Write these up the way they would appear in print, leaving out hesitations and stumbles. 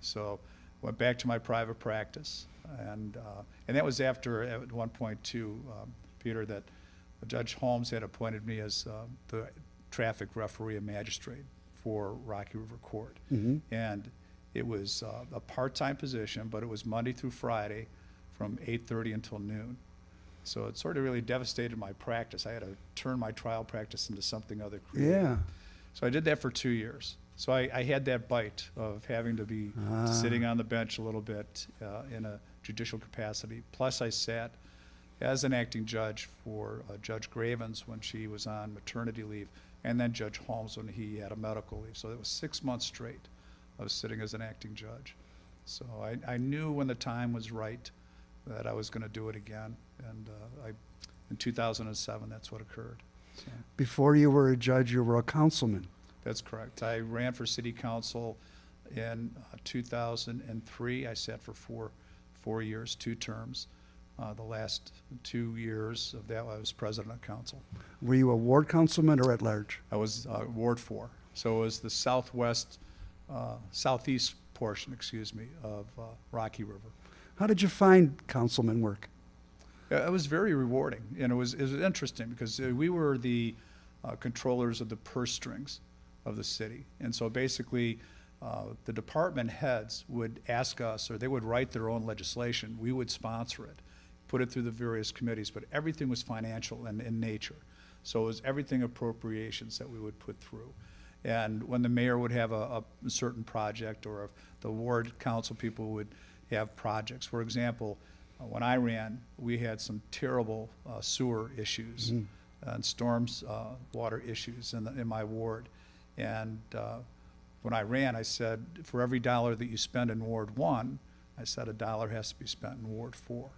So went back to my private practice. And that was after, at one point too, Peter, that Judge Holmes had appointed me as the traffic referee and magistrate for Rocky River Court. Mm-hmm. And it was a part-time position, but it was Monday through Friday from 8:30 until noon. So it sort of really devastated my practice. I had to turn my trial practice into something other creative. Yeah. So I did that for 2 years. So I had that bite of having to be sitting on the bench a little bit in a judicial capacity. Plus I sat as an acting judge for Judge Gravens when she was on maternity leave, and then Judge Holmes when he had a medical leave. So it was 6 months straight of sitting as an acting judge. So I knew when the time was right that I was going to do it again. And in 2007, that's what occurred. So. Before you were a judge, you were a councilman. That's correct. I ran for city council in 2003. I sat for four years, 2 terms. The last 2 years of that, I was president of council. Were you a ward councilman or at large? I was Ward 4. So it was the southeast portion, of Rocky River. How did you find councilman work? It was very rewarding, and it was interesting because we were the controllers of the purse strings of the city. And so basically, the department heads would ask us, or they would write their own legislation. We would sponsor it, put it through the various committees, but everything was financial and in nature. So it was everything appropriations that we would put through. And when the mayor would have a certain project, or if the ward council people would have projects. For example, when I ran, we had some terrible sewer issues and storms water issues in my ward. And when I ran, I said, for every $1 that you spend in Ward 1, I said $1 has to be spent in Ward 4.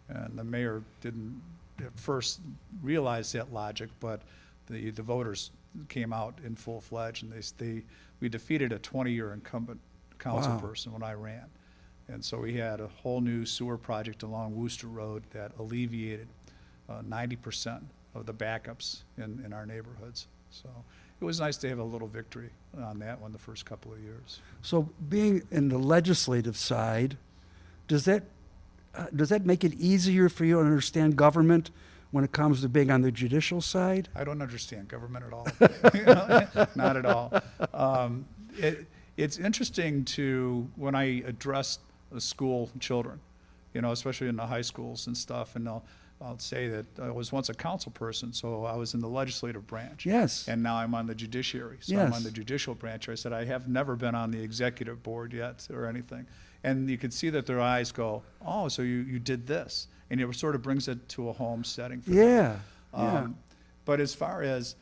And the mayor didn't at first realize that logic, but the voters came out in full-fledged, and we defeated a 20-year incumbent council person when I ran. And so we had a whole new sewer project along Wooster Road that alleviated 90% of the backups in our neighborhoods. So it was nice to have a little victory on that one the first couple of years. So being in the legislative side, does that make it easier for you to understand government when it comes to being on the judicial side? I don't understand government at all. Not at all. It's interesting when I address the school children, especially in the high schools and stuff, and I'll say that I was once a council person, so I was in the legislative branch. Yes. And now I'm on the judiciary, so Yes. I'm on the judicial branch. I said, I have never been on the executive board yet or anything. And you could see that their eyes go, oh, so you did this. And it sort of brings it to a home setting for them. Yeah. But as far as,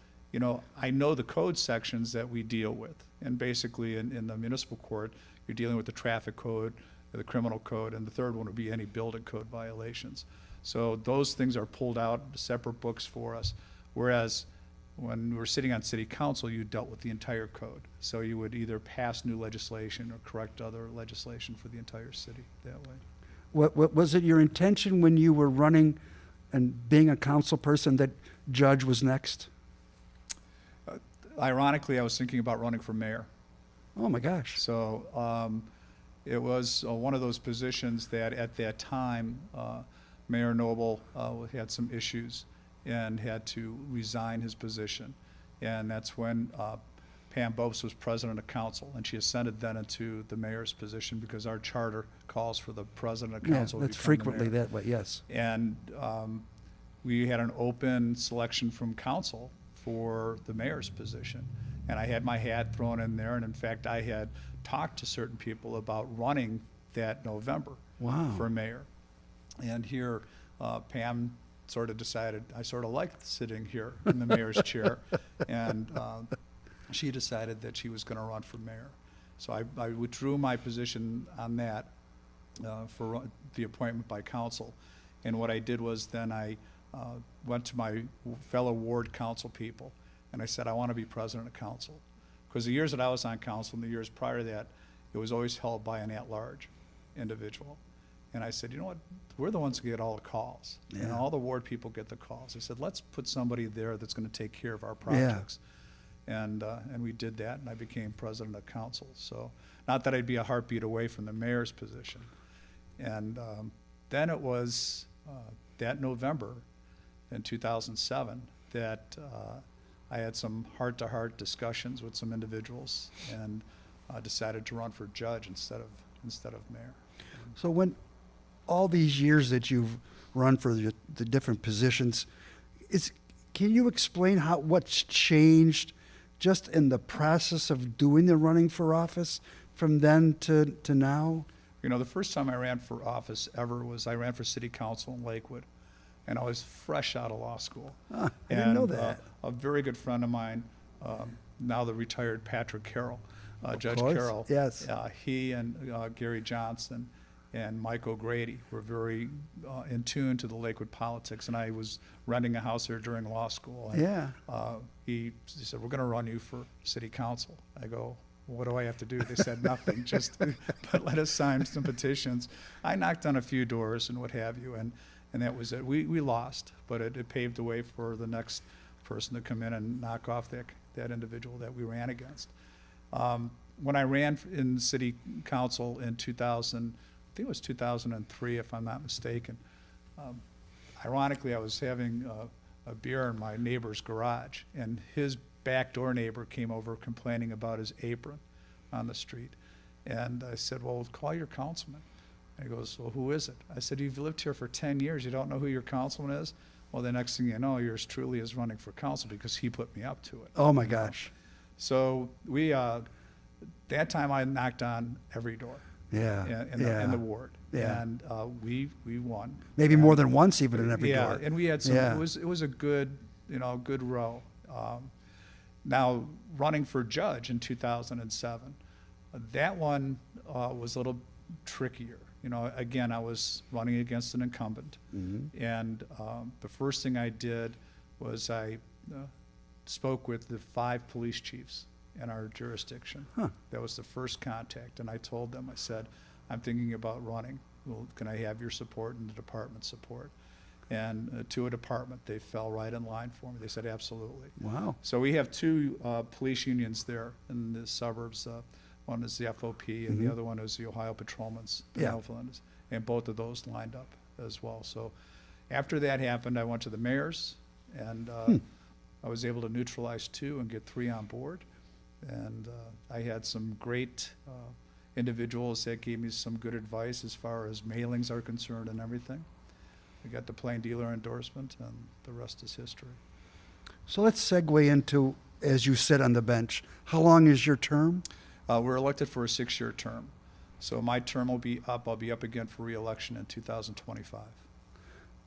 I know the code sections that we deal with. And basically in the municipal court, you're dealing with the traffic code, the criminal code, and the third one would be any building code violations. So those things are pulled out, separate books for us. Whereas when we were sitting on city council, you dealt with the entire code. So you would either pass new legislation or correct other legislation for the entire city that way. What was it your intention when you were running and being a council person that judge was next? Ironically, I was thinking about running for mayor. Oh my gosh. So it was one of those positions that at that time, Mayor Noble had some issues and had to resign his position. And that's when Pam Bopes was president of council, and she ascended then into the mayor's position because our charter calls for the president of council. Yeah, that's to become the frequently mayor. that way, yes. And we had an open selection from council for the mayor's position. And I had my hat thrown in there, and in fact, I had talked to certain people about running that November for mayor. And here, Pam sort of decided, I sort of liked sitting here in the mayor's chair, and she decided that she was going to run for mayor. So I withdrew my position on that for the appointment by council. And what I did was then I went to my fellow ward council people, and I said, I want to be president of council. Because the years that I was on council and the years prior to that, it was always held by an at-large individual. And I said, you know what, we're the ones who get all the calls. Yeah. And all the ward people get the calls. I said, let's put somebody there that's going to take care of our projects. And we did that, and I became president of council. So not that I'd be a heartbeat away from the mayor's position. And then it was that November in 2007 that I had some heart-to-heart discussions with some individuals and decided to run for judge instead of mayor. So when all these years that you've run for the different positions, can you explain what's changed just in the process of doing the running for office from then to now? You know, the first time I ran for office ever was I ran for city council in Lakewood, and I was fresh out of law school. I didn't know And, that. A very good friend of mine, now the retired Patrick Carroll, Judge course, Carroll. yes. He and Gary Johnson and Mike O'Grady were very in tune to the Lakewood politics, and I was renting a house there during law school. And, Yeah. he said, "We're going to run you for city council." I go, "What do I have to do?" They said, "Nothing, just but let us sign some petitions." I knocked on a few doors and what have you, and that was it. We lost, but it paved the way for the next person to come in and knock off that individual that we ran against. When I ran in city council in 2000, I think it was 2003, if I'm not mistaken, ironically, I was having a beer in my neighbor's garage, and his backdoor neighbor came over complaining about his apron on the street. And I said, "Well, call your councilman." And he goes, "Well, who is it?" I said, "You've lived here for 10 years. You don't know who your councilman is?" Well, the next thing you know, yours truly is running for council because he put me up to it. Oh my gosh. So that time I knocked on every door Yeah. in the ward. Yeah. And we won. Maybe And- more than once even in every yeah, door. and we had some. Yeah. It was a good good row. Now running for judge in 2007, that one was a little trickier. Again, I was running against an incumbent, and the first thing I did was I spoke with the 5 police chiefs in our jurisdiction. Huh. That was the first contact, and I told them, I said, "I'm thinking about running. Well, can I have your support and the department's support?" And to a department, they fell right in line for me. They said, "Absolutely." Wow. So we have 2 police unions there in the suburbs. One is the FOP, and the other one is the Ohio Patrolmen's Yeah. Benevolence, and both of those lined up as well. So after that happened, I went to the mayor's, and I was able to neutralize 2 and get 3 on board. And I had some great individuals that gave me some good advice as far as mailings are concerned and everything. I got the plain dealer endorsement, and the rest is history. So let's segue into, as you sit on the bench, how long is your term? We're elected for a 6-year term. So my term will be up. I'll be up again for re-election in 2025.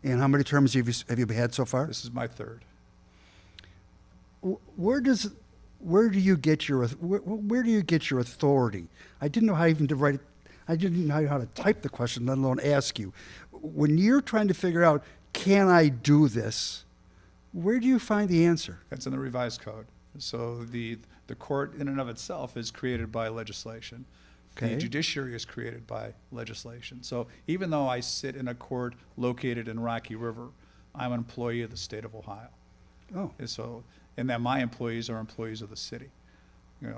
And how many terms have you had so far? This is my 3rd. Where do you get your authority? I didn't know how even to write it. I didn't know how to type the question, let alone ask you. When you're trying to figure out, can I do this? Where do you find the answer? That's in the revised code. So the court in and of itself is created by legislation. Okay. The judiciary is created by legislation. So even though I sit in a court located in Rocky River, I'm an employee of the state of Ohio. Oh, And that my employees are employees of the city,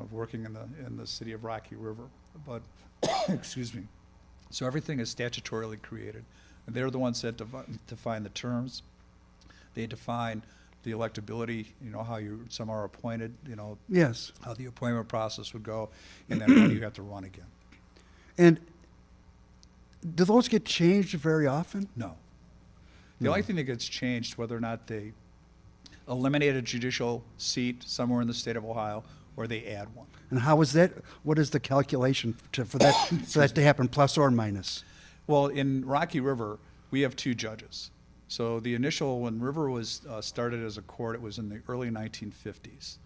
working in the city of Rocky River. But, excuse me. So everything is statutorily created. And they're the ones that define the terms. They define the electability, how some are appointed, yes. how the appointment process would go, and then when you have to run again. And do those get changed very often? No. The only thing that gets changed, whether or not they eliminate a judicial seat somewhere in the state of Ohio, or they add one. And how is that? What is the calculation for that to happen, plus or minus? Well, in Rocky River, we have 2 judges. So the initial, when River was started as a court, it was in the early 1950s.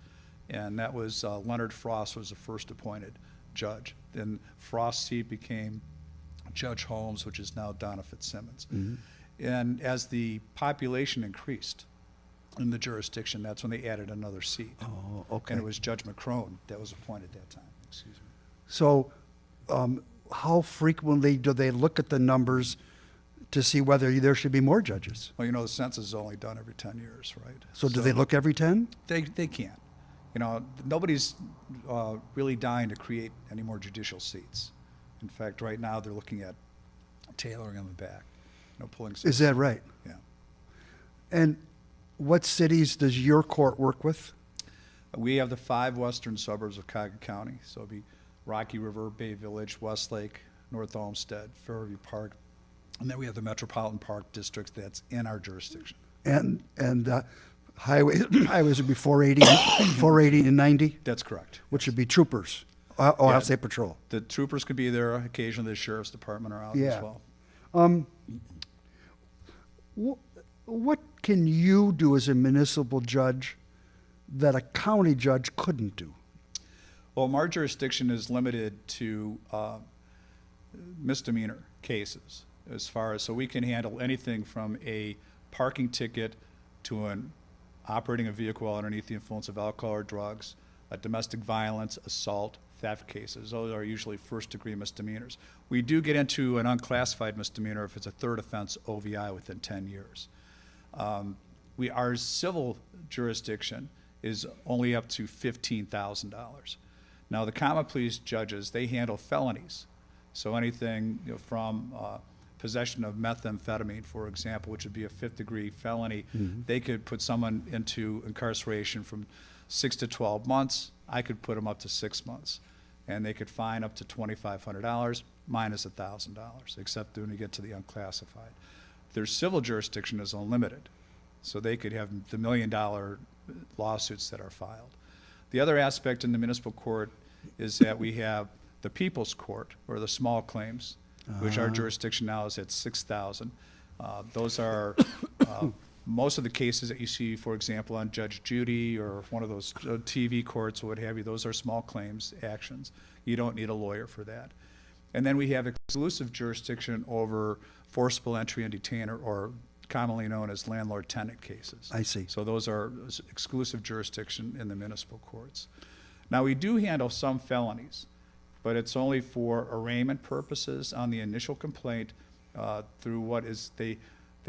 And that was Leonard Frost was the first appointed judge. Then Frost's seat became Judge Holmes, which is now Donna Fitzsimmons. And as the population increased in the jurisdiction, that's when they added another seat. Oh, okay. And it was Judge McCrone that was appointed that time. Excuse me. So, how frequently do they look at the numbers to see whether there should be more judges? Well, the census is only done every 10 years, right? So do they look every 10? They can. nobody's really dying to create any more judicial seats. In fact, right now, they're looking at tailoring them back, pulling. Is that right? Yeah. And what cities does your court work with? We have the 5 western suburbs of Cuyahoga County, so it'd be Rocky River, Bay Village, Westlake, North Olmsted, Fairview Park, and then we have the Metropolitan Park District that's in our jurisdiction. And highways would be 480 and 90, That's correct. which would be troopers. I'll say patrol. The troopers could be there. Occasionally, the sheriff's department are out Yeah. as well. What can you do as a municipal judge that a county judge couldn't do? Well, our jurisdiction is limited to misdemeanor cases so we can handle anything from a parking ticket to an operating a vehicle underneath the influence of alcohol or drugs, a domestic violence, assault, theft cases. Those are usually first-degree misdemeanors. We do get into an unclassified misdemeanor if it's a third offense OVI within 10 years. Our civil jurisdiction is only up to $15,000. Now, the common pleas judges, they handle felonies. So anything from possession of methamphetamine, for example, which would be a 5th-degree felony, they could put someone into incarceration from 6 to 12 months. I could put them up to 6 months. And they could fine up to $2,500 minus $1,000, except when you get to the unclassified. Their civil jurisdiction is unlimited, so they could have the $1 million lawsuits that are filed. The other aspect in the municipal court is that we have the people's court, or the small claims, which our jurisdiction now is at 6,000. Those are most of the cases that you see, for example, on Judge Judy or one of those TV courts or what have you. Those are small claims actions. You don't need a lawyer for that. And then we have exclusive jurisdiction over forcible entry and detainer, or commonly known as landlord-tenant cases. I see. So those are exclusive jurisdiction in the municipal courts. Now, we do handle some felonies, but it's only for arraignment purposes on the initial complaint through what is they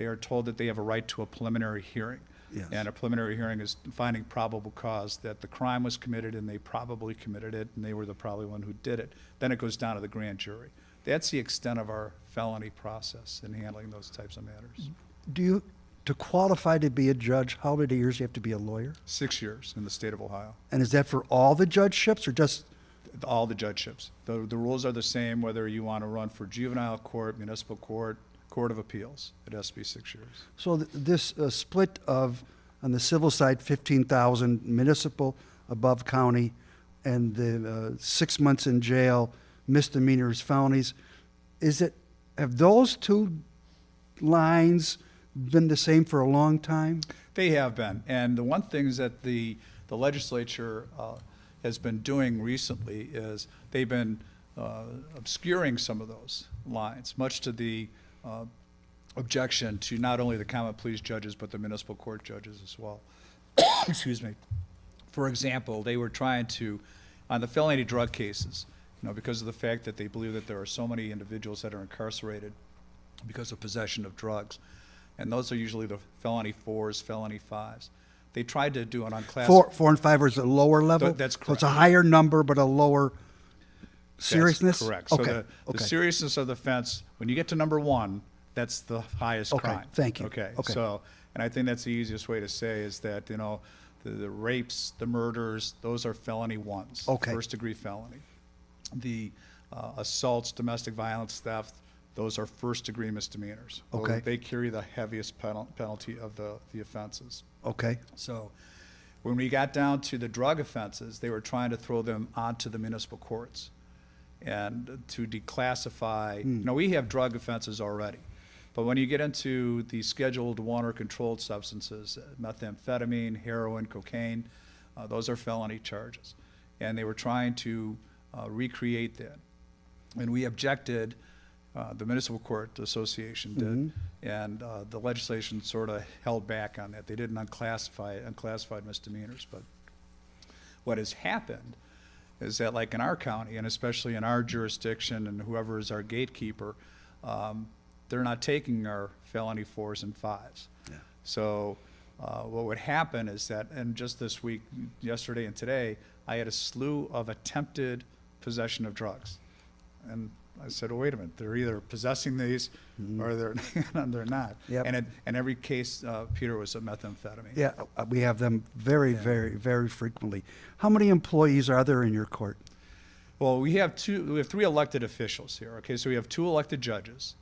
are told that they have a right to a preliminary hearing. Yes. And a preliminary hearing is finding probable cause that the crime was committed and they probably committed it and they were the probably one who did it. Then it goes down to the grand jury. That's the extent of our felony process in handling those types of matters. To qualify to be a judge, how many years do you have to be a lawyer? 6 years in the state of Ohio. And is that for all the judgeships or just? All the judgeships. The rules are the same whether you want to run for juvenile court, municipal court, court of appeals. It has to be 6 years. So this split of, on the civil side, 15,000, municipal above county, and the 6 months in jail, misdemeanors, felonies, have those two lines been the same for a long time? They have been. And the one thing is that the legislature has been doing recently is they've been obscuring some of those lines, much to the objection to not only the common pleas judges, but the municipal court judges as well. Excuse me. For example, they were trying to, on the felony drug cases, because of the fact that they believe that there are so many individuals that are incarcerated because of possession of drugs, and those are usually the felony 4s, felony 5s. They tried to do an unclassified. 4 and 5 is a lower level? That's So correct. it's a higher number, but a lower seriousness? That's correct. Okay. So the seriousness of the offense, when you get to number 1, that's the highest Okay, crime. thank you. Okay. Okay. So, and I think that's the easiest way to say is that, the rapes, the murders, those are felony 1s. Okay. First degree felony. The assaults, domestic violence, theft, those are first degree misdemeanors. Okay. They carry the heaviest penalty of the offenses. Okay. So when we got down to the drug offenses, they were trying to throw them onto the municipal courts and to declassify. We have drug offenses already. But when you get into the Scheduled 1 or controlled substances, methamphetamine, heroin, cocaine, those are felony charges. And they were trying to recreate that. And we objected, the Municipal Court Association did, and the legislation sort of held back on that. They didn't unclassify unclassified misdemeanors. But what has happened is that, like in our county, and especially in our jurisdiction, and whoever is our gatekeeper, they're not taking our felony 4s and 5s. Yeah. So what would happen is that, and just this week, yesterday and today, I had a slew of attempted possession of drugs. And I said, well, wait a minute, they're either possessing these or they're not. Yep. And every case, Peter, was a methamphetamine. Yeah, we have them very, very frequently. How many employees are there in your court? Well, we have three elected officials here, okay? So we have 2 elected judges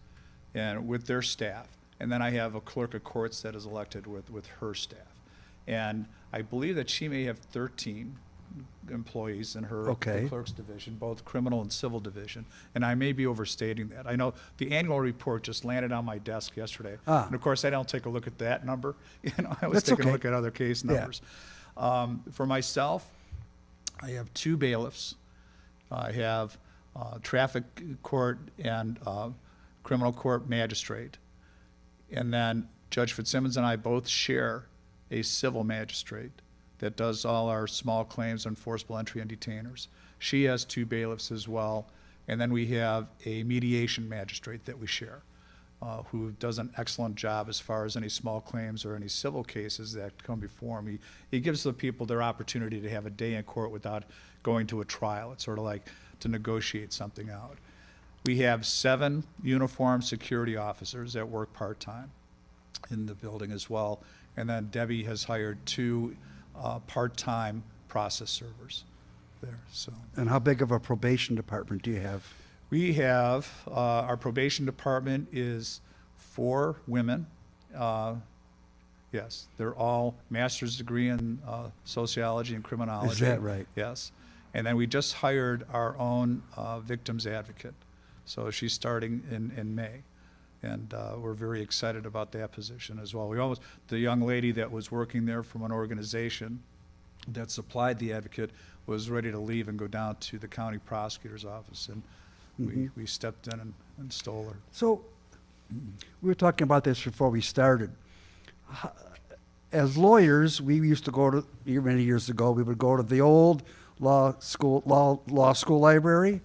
and with their staff. And then I have a clerk of courts that is elected with her staff. And I believe that she may have 13 employees in her the clerk's division, both criminal and civil division. And I may be overstating that. I know the annual report just landed on my desk yesterday. And of course, I don't take a look at that number. I was taking a look at other case numbers. For myself, I have 2 bailiffs. I have traffic court and criminal court magistrate. And then Judge Fitzsimmons and I both share a civil magistrate that does all our small claims on forcible entry and detainers. She has 2 bailiffs as well. And then we have a mediation magistrate that we share, who does an excellent job as far as any small claims or any civil cases that come before him. He gives the people their opportunity to have a day in court without going to a trial. It's sort of like to negotiate something out. We have 7 uniformed security officers that work part-time in the building as well. And then Debbie has hired 2 part-time process servers there. So. And how big of a probation department do you have? We have, our probation department is 4 women. Yes, they're all master's degree in sociology and criminology. Is that right? Yes. And then we just hired our own victims advocate. So she's starting in May. And we're very excited about that position as well. The young lady that was working there from an organization that supplied the advocate was ready to leave and go down to the county prosecutor's office, and we stepped in and stole her. So we were talking about this before we started. As lawyers, we used to go to, many years ago, we would go to the old law school library,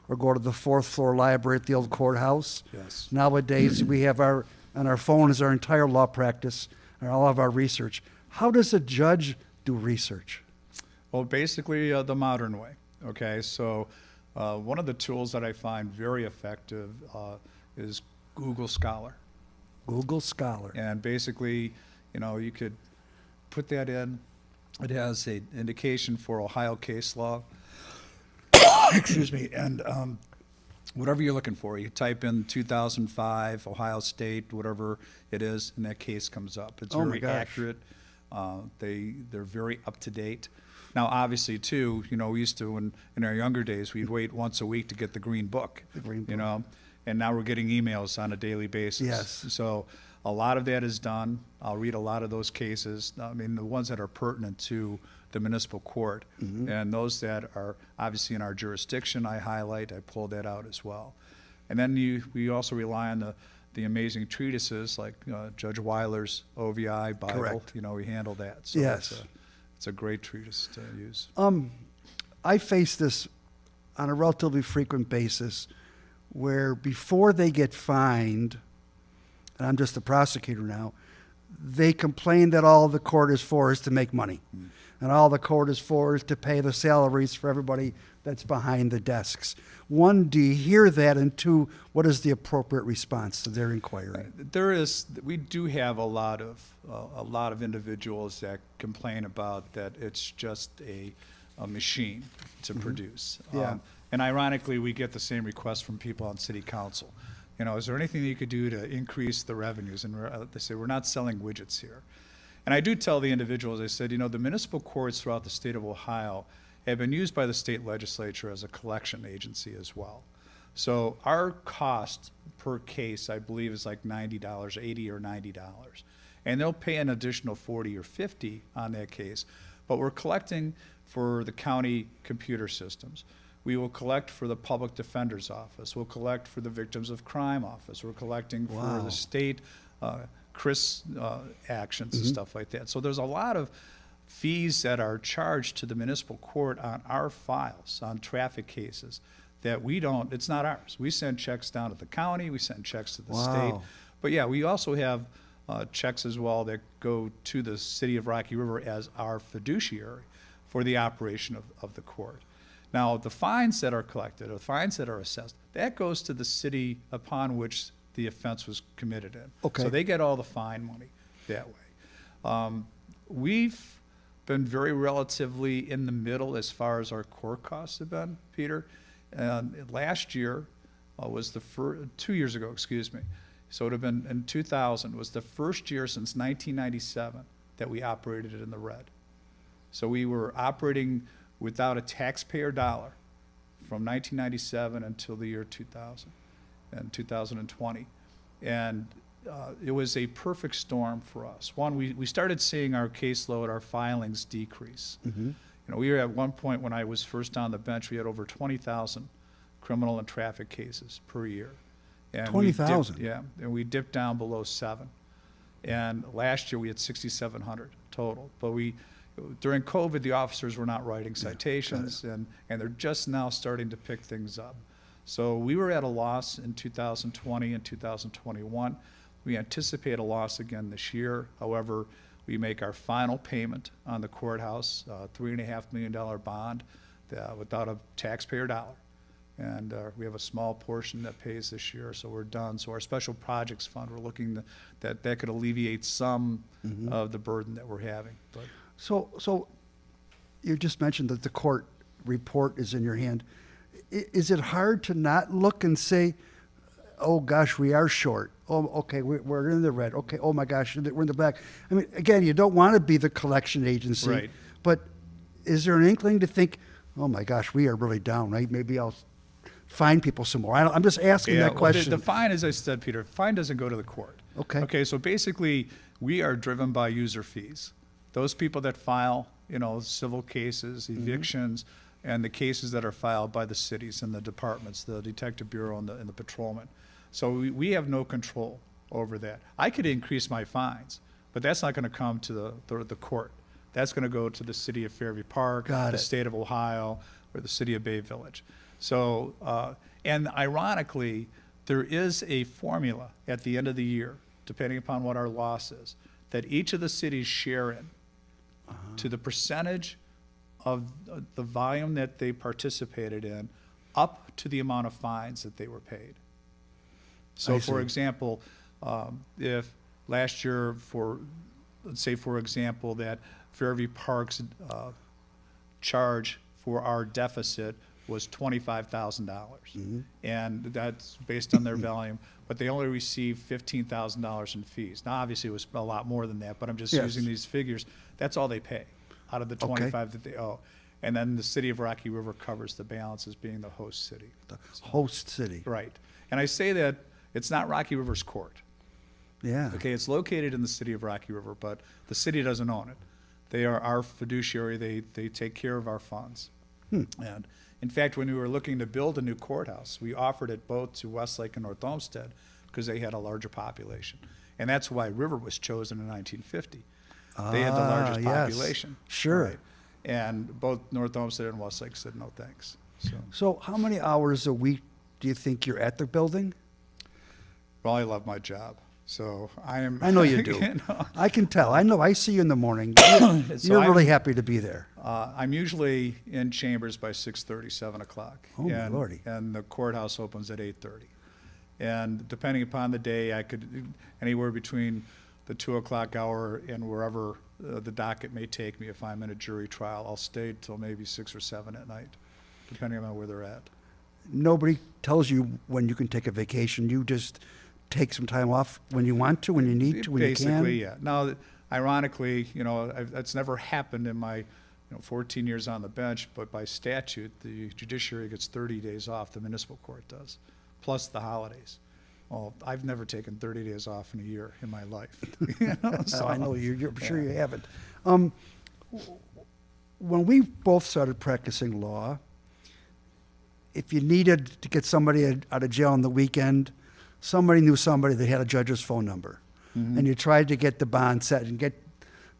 or go to the 4th floor library at the old courthouse. Yes. Nowadays, we have on our phone is our entire law practice and all of our research. How does a judge do research? Well, basically the modern way, okay? So one of the tools that I find very effective is Google Scholar. Google Scholar. And basically, you could put that in. It has an indication for Ohio case law. Excuse me, and whatever you're looking for, you type in 2005, Ohio State, whatever it is, and that case comes up. It's very accurate. They're very up to date. Now, obviously, too, we used to, in our younger days, we'd wait once a week to get the green book. The green book. And now we're getting emails on a daily basis. Yes. So a lot of that is done. I'll read a lot of those cases. I mean, the ones that are pertinent to the municipal court, and those that are obviously in our jurisdiction, I highlight, I pull that out as well. And then we also rely on the amazing treatises like Judge Weiler's OVI Bible. Correct. We handle that. So yes. It's a great treatise to use. I face this on a relatively frequent basis where before they get fined, and I'm just the prosecutor now, they complain that all the court is for is to make money. And all the court is for is to pay the salaries for everybody that's behind the desks. 1, do you hear that? And 2, what is the appropriate response to their inquiry? We do have a lot of individuals that complain about that it's just a machine to produce. Yeah. And ironically, we get the same requests from people on city council. Is there anything that you could do to increase the revenues? And they say, we're not selling widgets here. And I do tell the individuals, I said, the municipal courts throughout the state of Ohio have been used by the state legislature as a collection agency as well. So our cost per case, I believe, is like $90, $80 or $90. And they'll pay an additional $40 or $50 on that case. But we're collecting for the county computer systems. We will collect for the public defender's office. We'll collect for the victims of crime office. We're collecting for the state CRIS actions and stuff like that. So there's a lot of fees that are charged to the municipal court on our files, on traffic cases, that it's not ours. We send checks down to the county, we send checks to the state. But yeah, we also have checks as well that go to the city of Rocky River as our fiduciary for the operation of the court. Now, the fines that are collected, or the fines that are assessed, that goes to the city upon which the offense was committed in. Okay. So they get all the fine money that way. We've been very relatively in the middle as far as our court costs have been, Peter. And last year was the first, 2 years ago, excuse me. So it would have been in 2000, was the first year since 1997 that we operated in the red. So we were operating without a taxpayer dollar from 1997 until the year 2000 and 2020. And it was a perfect storm for us. One, we started seeing our caseload, our filings decrease. Mm-hmm. You know, we were at one point when I was first on the bench, we had over 20,000 criminal and traffic cases per year. And 20,000? Yeah, and we dipped down below 7. And last year we had 6,700 total. But during COVID, the officers were not writing citations, and they're just now starting to pick things up. So we were at a loss in 2020 and 2021. We anticipate a loss again this year. However, we make our final payment on the courthouse, $3.5 million bond without a taxpayer dollar. And we have a small portion that pays this year, so we're done. So our special projects fund, we're looking that could alleviate some of the burden that we're having. But So you just mentioned that the court report is in your hand. Is it hard to not look and say, oh gosh, we are short? Oh, okay, we're in the red. Okay, oh my gosh, we're in the black. I mean, again, you don't want to be the collection agency. Right. But is there an inkling to think, oh my gosh, we are really down, right? Maybe I'll fine people some more. I'm just asking that question. The fine, as I said, Peter, fine doesn't go to the court. Okay. Okay, so basically, we are driven by user fees. Those people that file, civil cases, evictions, and the cases that are filed by the cities and the departments, the detective bureau and the patrolmen. So we have no control over that. I could increase my fines, but that's not going to come to the court. That's going to go to the city of Fairview Park, the state of Ohio, or the city of Bay Village. So, and ironically, there is a formula at the end of the year, depending upon what our loss is, that each of the cities share in to the percentage of the volume that they participated in up to the amount of fines that they were paid. So, for example, if last year, let's say, for example, that Fairview Park's charge for our deficit was $25,000, and that's based on their volume, but they only received $15,000 in fees. Now, obviously, it was a lot more than that, but I'm just using these figures. That's all they pay out of the 25 that they owe. And then the city of Rocky River covers the balance as being the host city. The host city. Right. And I say that it's not Rocky River's court. Yeah. Okay, it's located in the city of Rocky River, but the city doesn't own it. They are our fiduciary. They take care of our funds. And in fact, when we were looking to build a new courthouse, we offered it both to Westlake and North Olmsted because they had a larger population. And that's why River was chosen in 1950. They had the largest population. Sure. Right? And both North Olmsted and Westlake said no thanks. So how many hours a week do you think you're at the building? Well, I love my job. So I know you do. I can tell. I know. I see you in the morning. You're really happy to be there. I'm usually in chambers by 6:30, 7 o'clock. Oh, my Lordy. And the courthouse opens at 8:30. And depending upon the day, I could, anywhere between the 2 o'clock hour and wherever the docket may take me. If I'm in a jury trial, I'll stay till maybe 6 or 7 at night, depending on where they're at. Nobody tells you when you can take a vacation. You just take some time off when you want to, when you need to, when you can? Basically, yeah. Now, ironically, that's never happened in my 14 years on the bench, but by statute, the judiciary gets 30 days off, the municipal court does, plus the holidays. Well, I've never taken 30 days off in a year in my life. So I know I'm sure you haven't. When we both started practicing law, if you needed to get somebody out of jail on the weekend, somebody knew somebody that had a judge's phone number, and you tried to get the bond set and get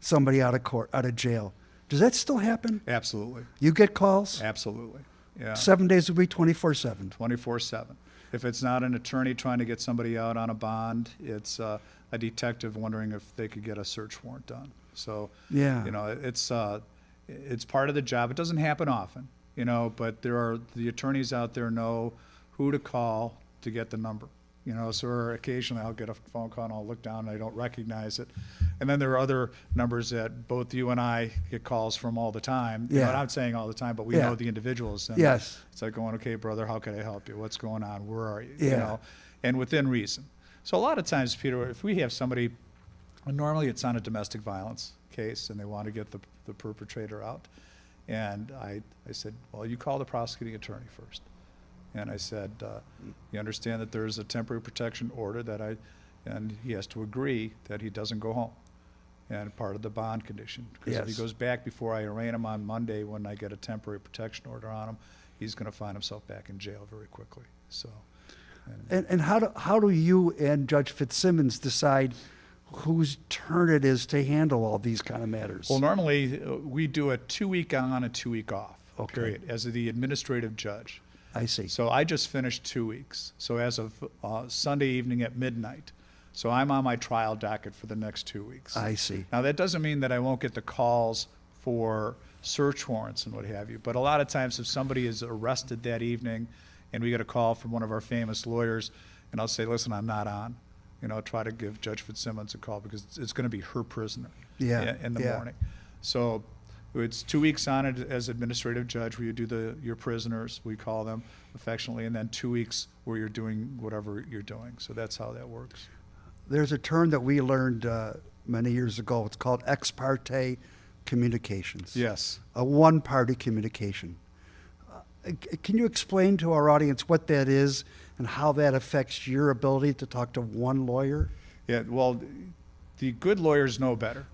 somebody out of jail. Does that still happen? Absolutely. You get calls? Absolutely. Yeah. 7 days a week, 24/7. 24/7. If it's not an attorney trying to get somebody out on a bond, it's a detective wondering if they could get a search warrant done. So, Yeah. you know, it's part of the job. It doesn't happen often, you know, but the attorneys out there know who to call to get the number. You know, so occasionally I'll get a phone call and I'll look down and I don't recognize it. And then there are other numbers that both you and I get calls from all the time. You know, Yeah. I'm not saying all the time, but we Yeah. know the individuals. And Yes. it's like going, okay, brother, how can I help you? What's going on? Where are you? Yeah. You know, and within reason. So a lot of times, Peter, if we have somebody, and normally it's on a domestic violence case and they want to get the perpetrator out. And I said, well, you call the prosecuting attorney first. And I said, you understand that there's a temporary protection order and he has to agree that he doesn't go home. And part of the bond condition. Because if he Yes. goes back before I arraign him on Monday when I get a temporary protection order on him, he's going to find himself back in jail very quickly. So, And how do you and Judge Fitzsimmons decide whose turn it is to handle all these kind of matters? well, normally we do a 2-week on and 2-week off, Okay. period, as the administrative judge. I see. So I just finished 2 weeks. So as of Sunday evening at midnight. So I'm on my trial docket for the next 2 weeks. I see. Now, that doesn't mean that I won't get the calls for search warrants and what have you. But a lot of times if somebody is arrested that evening and we get a call from one of our famous lawyers, and I'll say, listen, I'm not on. You know, try to give Judge Fitzsimmons a call because it's going to be her prisoner Yeah, in the yeah. morning. So it's 2 weeks on it as administrative judge where you do your prisoners, we call them affectionately, and then 2 weeks where you're doing whatever you're doing. So that's how that works. There's a term that we learned many years ago. It's called ex parte communications. Yes. A one-party communication. Can you explain to our audience what that is and how that affects your ability to talk to one lawyer? Yeah, well, the good lawyers know better.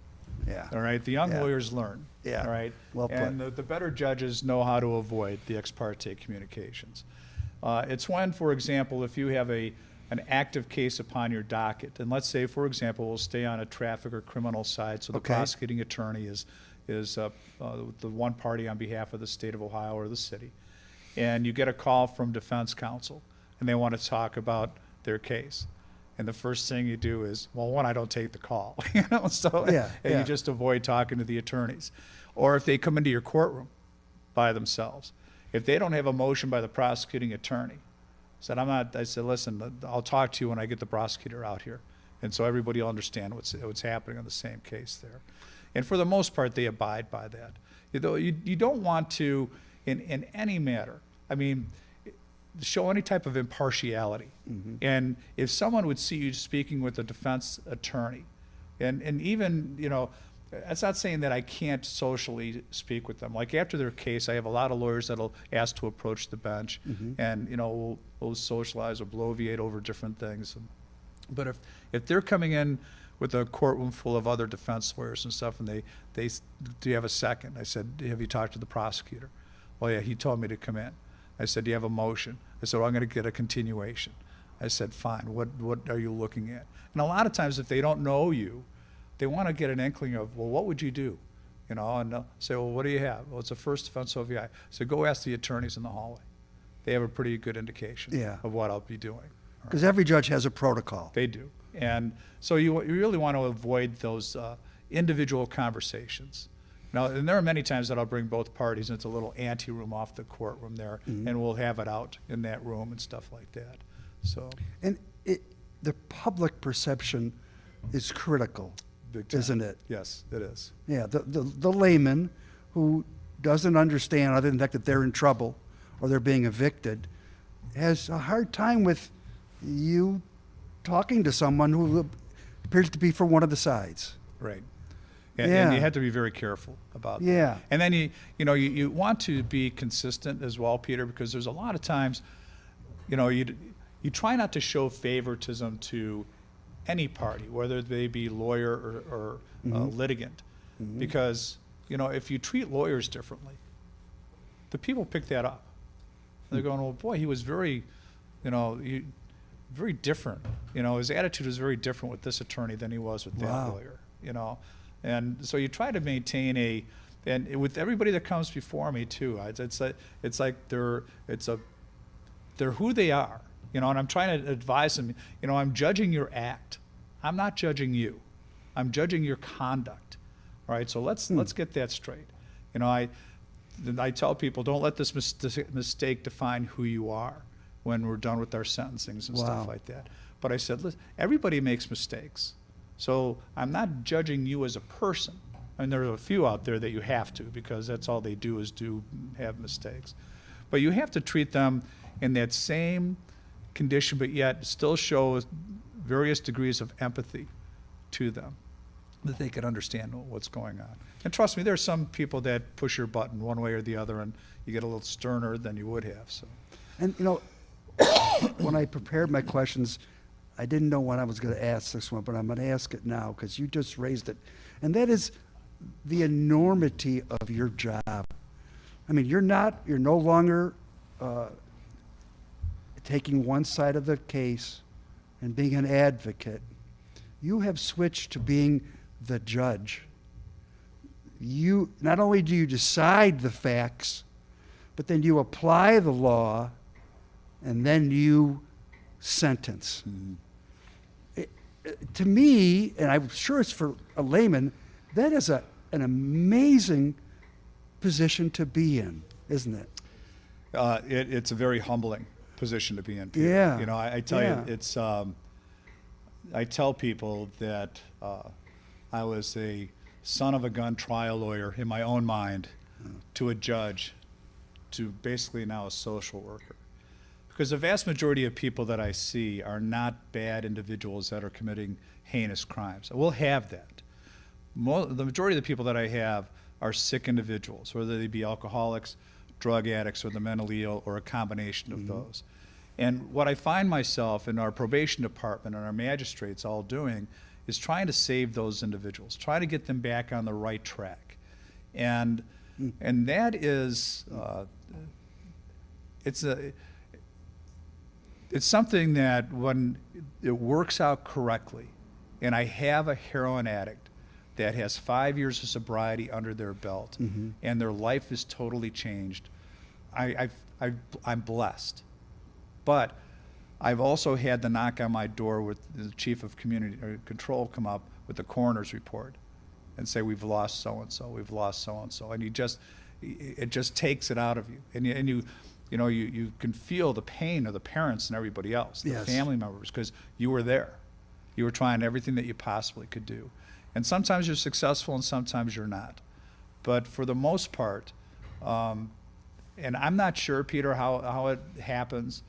Yeah. All right, the young Yeah. lawyers learn. Yeah. All right, Well put. and the better judges know how to avoid the ex parte communications. It's when, for example, if you have an active case upon your docket, and let's say, for example, we'll stay on a traffic or criminal side, so the Okay. prosecuting attorney is the one party on behalf of the state of Ohio or the city, and you get a call from defense counsel, and they want to talk about their case. And the first thing you do is, well, one, I don't take the call, you know, so Yeah, and yeah. you just avoid talking to the attorneys. Or if they come into your courtroom by themselves, if they don't have a motion by the prosecuting attorney, I said, listen, I'll talk to you when I get the prosecutor out here. And so everybody will understand what's happening on the same case there. And for the most part, they abide by that. You don't want to, in any matter, I mean, show any type of impartiality. Mm-hmm. And if someone would see you speaking with a defense attorney, and even, you know, that's not saying that I can't socially speak with them. Like after their case, I have a lot of lawyers that'll ask to approach the bench, and, you know, we'll socialize or bloviate over different things. But if they're coming in with a courtroom full of other defense lawyers and stuff, and they do you have a second? I said, have you talked to the prosecutor? Well, yeah, he told me to come in. I said, do you have a motion? I said, well, I'm going to get a continuation. I said, fine, what are you looking at? And a lot of times if they don't know you, they want to get an inkling of, well, what would you do? You know, and they'll say, well, what do you have? Well, it's a first offense OVI. So go ask the attorneys in the hallway. They have a pretty good indication Yeah. of what I'll be doing. Because every judge has a protocol. They do. And so you really want to avoid those individual conversations. Now, and there are many times that I'll bring both parties into a little ante room off the courtroom there, and we'll have it out in that room and stuff like that. So, And the public perception is critical, big time. isn't it? Yes, it is. Yeah, the layman who doesn't understand, other than the fact that they're in trouble or they're being evicted, has a hard time with you talking to someone who appears to be for one of the sides. Right. And Yeah. you have to be very careful about that. Yeah. And then you want to be consistent as well, Peter, because there's a lot of times, you know, you try not to show favoritism to any party, whether they be lawyer or litigant, because, you know, if you treat lawyers differently, the people pick that up. They're going, well, boy, he was very, you know, very different. You know, his attitude was very different with this attorney than he was with that Wow. lawyer, you know. And so you try to maintain and with everybody that comes before me too, it's like they're who they are, and I'm trying to advise them, I'm judging your act. I'm not judging you. I'm judging your conduct. All right, so let's get that straight. I tell people, don't let this mistake define who you are when we're done with our sentencings and stuff like that. But I said, listen, everybody makes mistakes. So I'm not judging you as a person. And there's a few out there that you have to, because that's all they do is have mistakes. But you have to treat them in that same condition, but yet still show various degrees of empathy to them, that they can understand what's going on. And trust me, there's some people that push your button one way or the other, and you get a little sterner than you would have. So, And when I prepared my questions, I didn't know when I was going to ask this one, but I'm going to ask it now because you just raised it. And that is the enormity of your job. I mean, you're no longer taking one side of the case and being an advocate. You have switched to being the judge. You not only do you decide the facts, but then you apply the law, and then you sentence. To me, and I'm sure it's for a layman, that is an amazing position to be in, isn't it? It's a very humbling position to be in, Peter. Yeah. I tell you, it's. I tell people that I was a son of a gun trial lawyer in my own mind, to a judge, to basically now a social worker. Because the vast majority of people that I see are not bad individuals that are committing heinous crimes. We'll have that. The majority of the people that I have are sick individuals, whether they be alcoholics, drug addicts, or the mentally ill, or a combination of those. And what I find myself in our probation department and our magistrates all doing is trying to save those individuals, try to get them back on the right track. And that is, it's something that when it works out correctly, and I have a heroin addict that has 5 years of sobriety under their belt, and their life is totally changed, I'm blessed. But I've also had the knock on my door with the chief of community control come up with the coroner's report and say, we've lost so-and-so, we've lost so-and-so. And it just takes it out of you. And you can feel the pain of the parents and everybody else, the family members, because you were there. You were trying everything that you possibly could do. And sometimes you're successful and sometimes you're not. But for the most part, and I'm not sure, Peter, how it happens,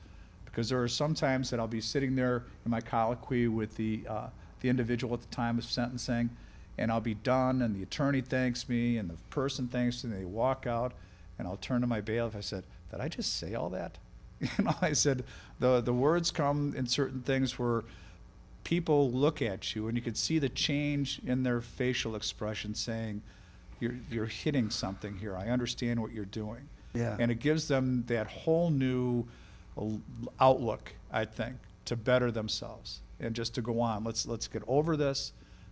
because there are some times that I'll be sitting there in my colloquy with the individual at the time of sentencing, and I'll be done, and the attorney thanks me, and the person thanks me, and they walk out, and I'll turn to my bailiff. I said, did I just say all that? I said, the words come in certain things where people look at you, and you can see the change in their facial expression saying, you're hitting something here. I understand what you're doing. Yeah. And it gives them that whole new outlook, I think, to better themselves and just to go on. Let's get over this.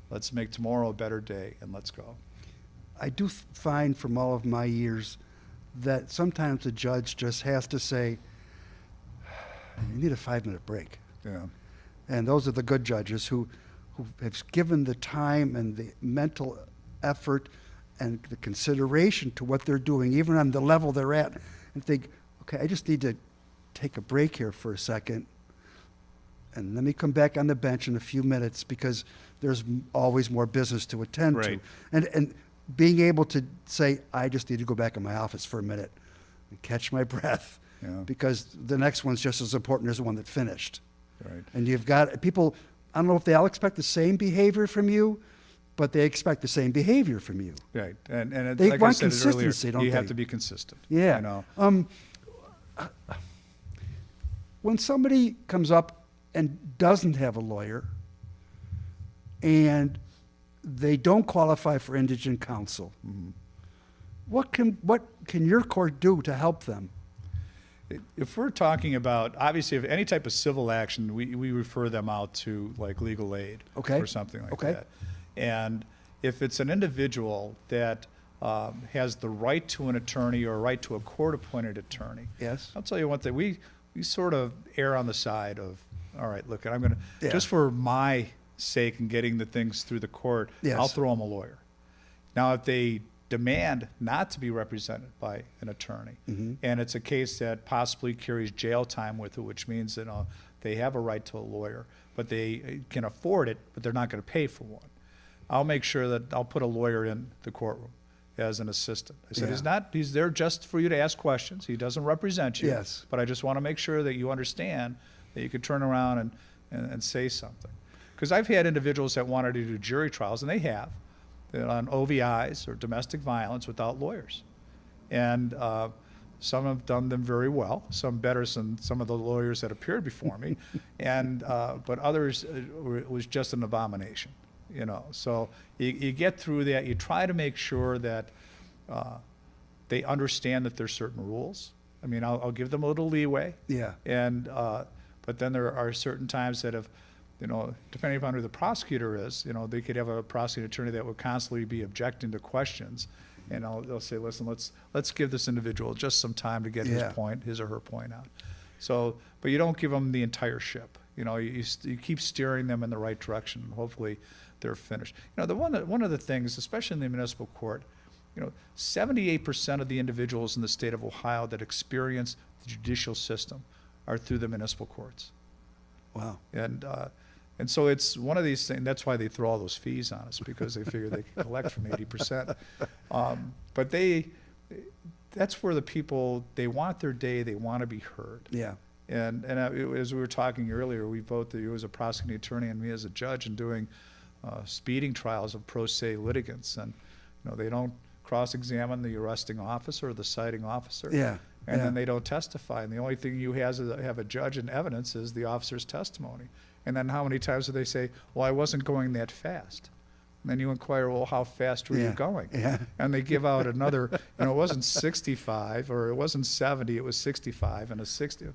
Let's make tomorrow a better day, and let's go. I do find from all of my years that sometimes the judge just has to say, you need a 5-minute break. Yeah. And those are the good judges who have given the time and the mental effort and the consideration to what they're doing, even on the level they're at, and think, okay, I just need to take a break here for a second, and let me come back on the bench in a few minutes, because there's always more business to attend to. And being able to say, I just need to go back in my office for a minute and catch my breath, because the next one's just as important as the one that finished. Right. And you've got people, I don't know if they all expect the same behavior from you, but they expect the same behavior from you. Right. And They like want I said earlier, consistency, don't you have they? to be consistent. Yeah. When somebody comes up and doesn't have a lawyer and they don't qualify for indigent counsel, what can your court do to help them? If we're talking about, obviously, if any type of civil action, we refer them out to like legal aid or something like that. And if it's an individual that has the right to an attorney or right to a court-appointed attorney, Yes. I'll tell you one thing, we sort of err on the side of, all right, look, I'm going to, Yeah. just for my sake and getting the things through the court, Yes. I'll throw them a lawyer. Now, if they demand not to be represented by an attorney, and it's a case that possibly carries jail time with it, which means that they have a right to a lawyer, but they can afford it, but they're not going to pay for one, I'll make sure that I'll put a lawyer in the courtroom as an assistant. I said, Yeah. he's there just for you to ask questions. He doesn't represent you. Yes. But I just want to make sure that you understand that you could turn around and say something. Because I've had individuals that wanted to do jury trials, and they have, on OVIs or domestic violence without lawyers. And some have done them very well, some better than some of the lawyers that appeared before me. But others, it was just an abomination. So you get through that. You try to make sure that they understand that there's certain rules. I mean, I'll give them a little leeway. Yeah. But then there are certain times that depending upon who the prosecutor is, they could have a prosecuting attorney that would constantly be objecting to questions. And they'll say, listen, let's give this individual just some time to get his or her point out. So, but you don't give them the entire ship. You keep steering them in the right direction, and hopefully they're finished. One of the things, especially in the municipal court, 78% of the individuals in the state of Ohio that experience the judicial system are through the municipal courts. Wow. And so it's one of these things. That's why they throw all those fees on us, because they figure they can collect from 80%. But that's where the people, they want their day, they want to be heard. Yeah. And as we were talking earlier, we both, you as a prosecuting attorney and me as a judge, and doing speeding trials of pro se litigants, and they don't cross-examine the arresting officer or the citing officer. Yeah. And then they don't testify, and the only thing you have a judge and evidence is the officer's testimony. And then how many times do they say, well, I wasn't going that fast? And then you inquire, well, how fast were you going? Yeah. And they give out another, it wasn't 65 or it wasn't 70, it was 65 and a 60.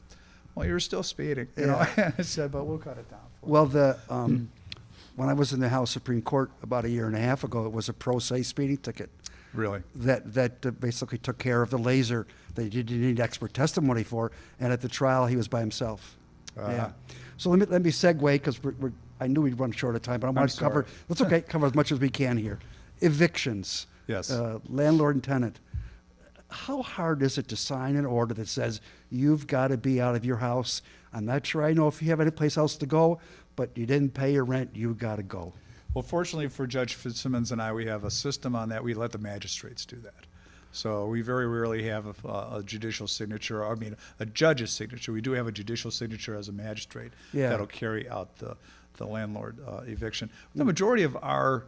Well, you're still speeding, I said, but we'll cut it down for you. Well, when I was in the House Supreme Court about a year and a half ago, it was a pro se speeding ticket. Really? That basically took care of the laser that you didn't need expert testimony for, and at the trial he was by himself. Yeah. So let me segue, because I knew we'd run short of time, but I want to cover. That's okay. Cover as much as we can here. Evictions. Yes. Landlord and tenant. How hard is it to sign an order that says you've got to be out of your house? I'm not sure I know if you have any place else to go, but you didn't pay your rent. You got to go. Well, fortunately for Judge Fitzsimmons and I, we have a system on that. We let the magistrates do that. So we very rarely have a judicial signature, a judge's signature. We do have a judicial signature as a magistrate that'll carry out the landlord eviction. The majority of our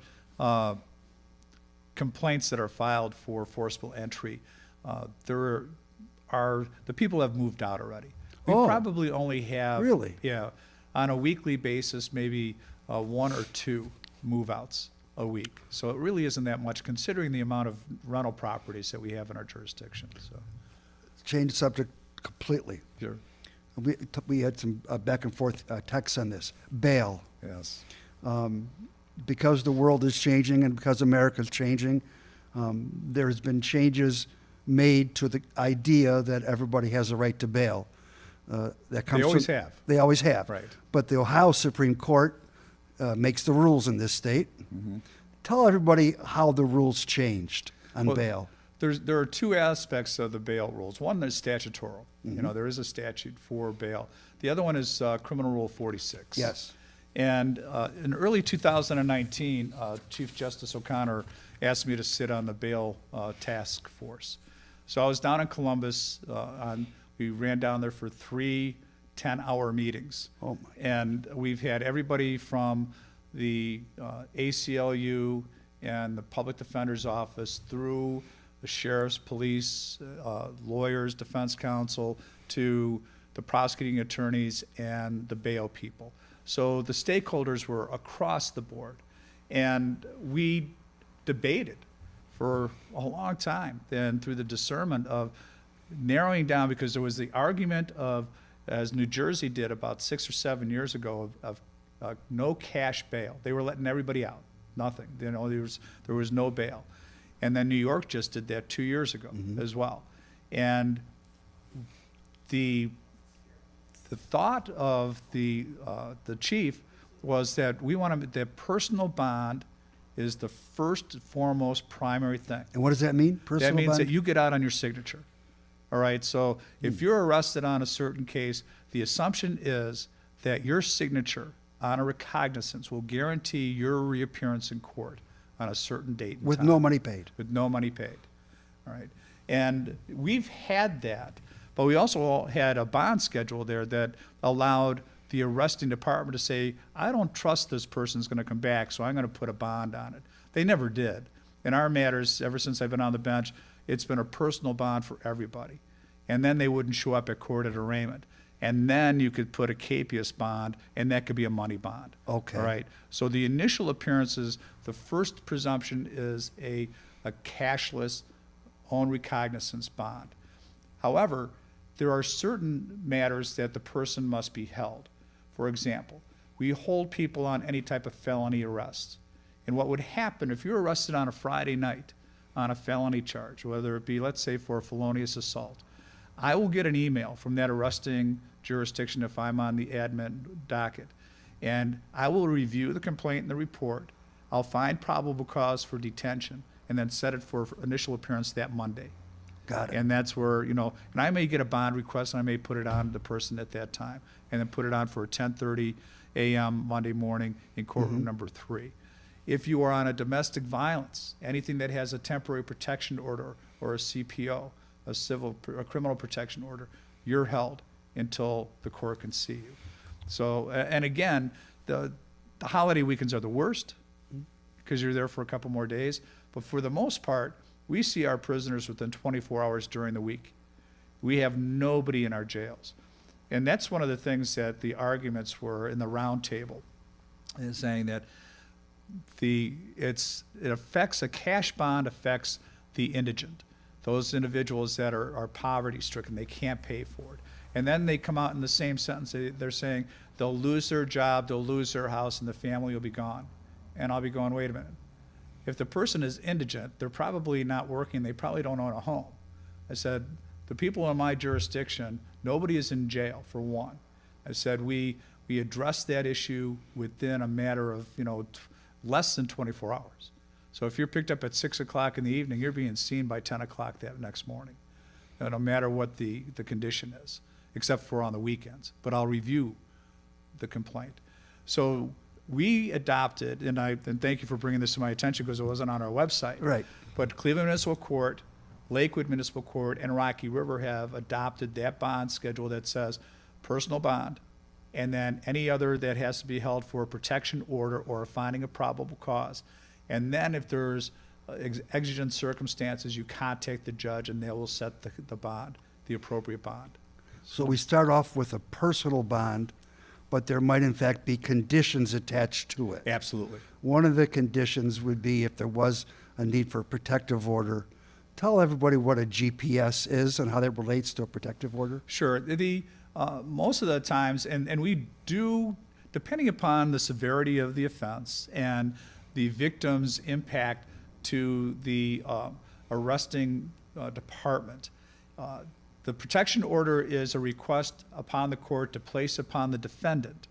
complaints that are filed for forcible entry, the people have moved out already. We probably only have, on a weekly basis, maybe 1 or 2 move-outs a week. So it really isn't that much, considering the amount of rental properties that we have in our jurisdiction. So, change the subject completely. sure. We had some back and forth texts on this. Bail. Yes. Because the world is changing and because America's changing, there's been changes made to the idea that everybody has a right to bail. That comes They always have. They always have. Right. But the Ohio Supreme Court makes the rules in this state. Tell everybody how the rules changed on bail. There are 2 aspects of the bail rules. One is statutory. There is a statute for bail. The other one is Criminal Rule 46. Yes. And in early 2019, Chief Justice O'Connor asked me to sit on the bail task force. So I was down in Columbus. We ran down there for 3 10-hour meetings. Oh my. And we've had everybody from the ACLU and the Public Defender's Office through the sheriff's, police, lawyers, defense counsel, to the prosecuting attorneys and the bail people. So the stakeholders were across the board. And we debated for a long time, then through the discernment of narrowing down, because there was the argument of, as New Jersey did about 6 or 7 years ago, of no cash bail. They were letting everybody out, nothing. There was no bail. And then New York just did that 2 years ago as well. And the the thought of the chief was that we want that personal bond is the first, foremost, primary thing. And what does that mean? Personal That means bond? that you get out on your signature. All right, so if you're arrested on a certain case, the assumption is that your signature on a recognizance will guarantee your reappearance in court on a certain date and With time. no money paid. With no money paid. All right, and we've had that, but we also had a bond schedule there that allowed the arresting department to say, I don't trust this person's going to come back, so I'm going to put a bond on it. They never did. In our matters, ever since I've been on the bench, it's been a personal bond for everybody. And then they wouldn't show up at court at arraignment. And then you could put a capious bond, and that could be a money bond. Okay. All right. So the initial appearances, the first presumption is a cashless own recognizance bond. However, there are certain matters that the person must be held. For example, we hold people on any type of felony arrests. And what would happen if you're arrested on a Friday night on a felony charge, whether it be, let's say, for a felonious assault, I will get an email from that arresting jurisdiction if I'm on the admin docket, and I will review the complaint and the report. I'll find probable cause for detention and then set it for initial appearance that Monday. Got it. And that's where, and I may get a bond request and I may put it on the person at that time and then put it on for 10:30 a.m. Monday morning in courtroom number 3. If you are on a domestic violence, anything that has a temporary protection order or a CPO, a criminal protection order, you're held until the court can see you. So, and again, the holiday weekends are the worst because you're there for a couple more days. But for the most part, we see our prisoners within 24 hours during the week. We have nobody in our jails. And that's one of the things that the arguments were in the round table, is saying that a cash bond affects the indigent, those individuals that are poverty stricken, they can't pay for it. And then they come out in the same sentence, they're saying they'll lose their job, they'll lose their house, and the family will be gone. And I'll be going, wait a minute. If the person is indigent, they're probably not working, they probably don't own a home. I said, the people in my jurisdiction, nobody is in jail, for one. I said, we address that issue within a matter of, less than 24 hours. So if you're picked up at 6 o'clock in the evening, you're being seen by 10 o'clock that next morning, no matter what the condition is, except for on the weekends. But I'll review the complaint. So we adopted, and thank you for bringing this to my attention because it wasn't on our website. Right. But Cleveland Municipal Court, Lakewood Municipal Court, and Rocky River have adopted that bond schedule that says personal bond, and then any other that has to be held for a protection order or a finding of probable cause. And then if there's exigent circumstances, you contact the judge and they will set the bond, the appropriate bond. So we start off with a personal bond, but there might in fact be conditions attached to it. Absolutely. One of the conditions would be if there was a need for a protective order. Tell everybody what a GPS is and how that relates to a protective order. Sure. Most of the times, and we do, depending upon the severity of the offense and the victim's impact to the arresting department, the protection order is a request upon the court to place upon the defendant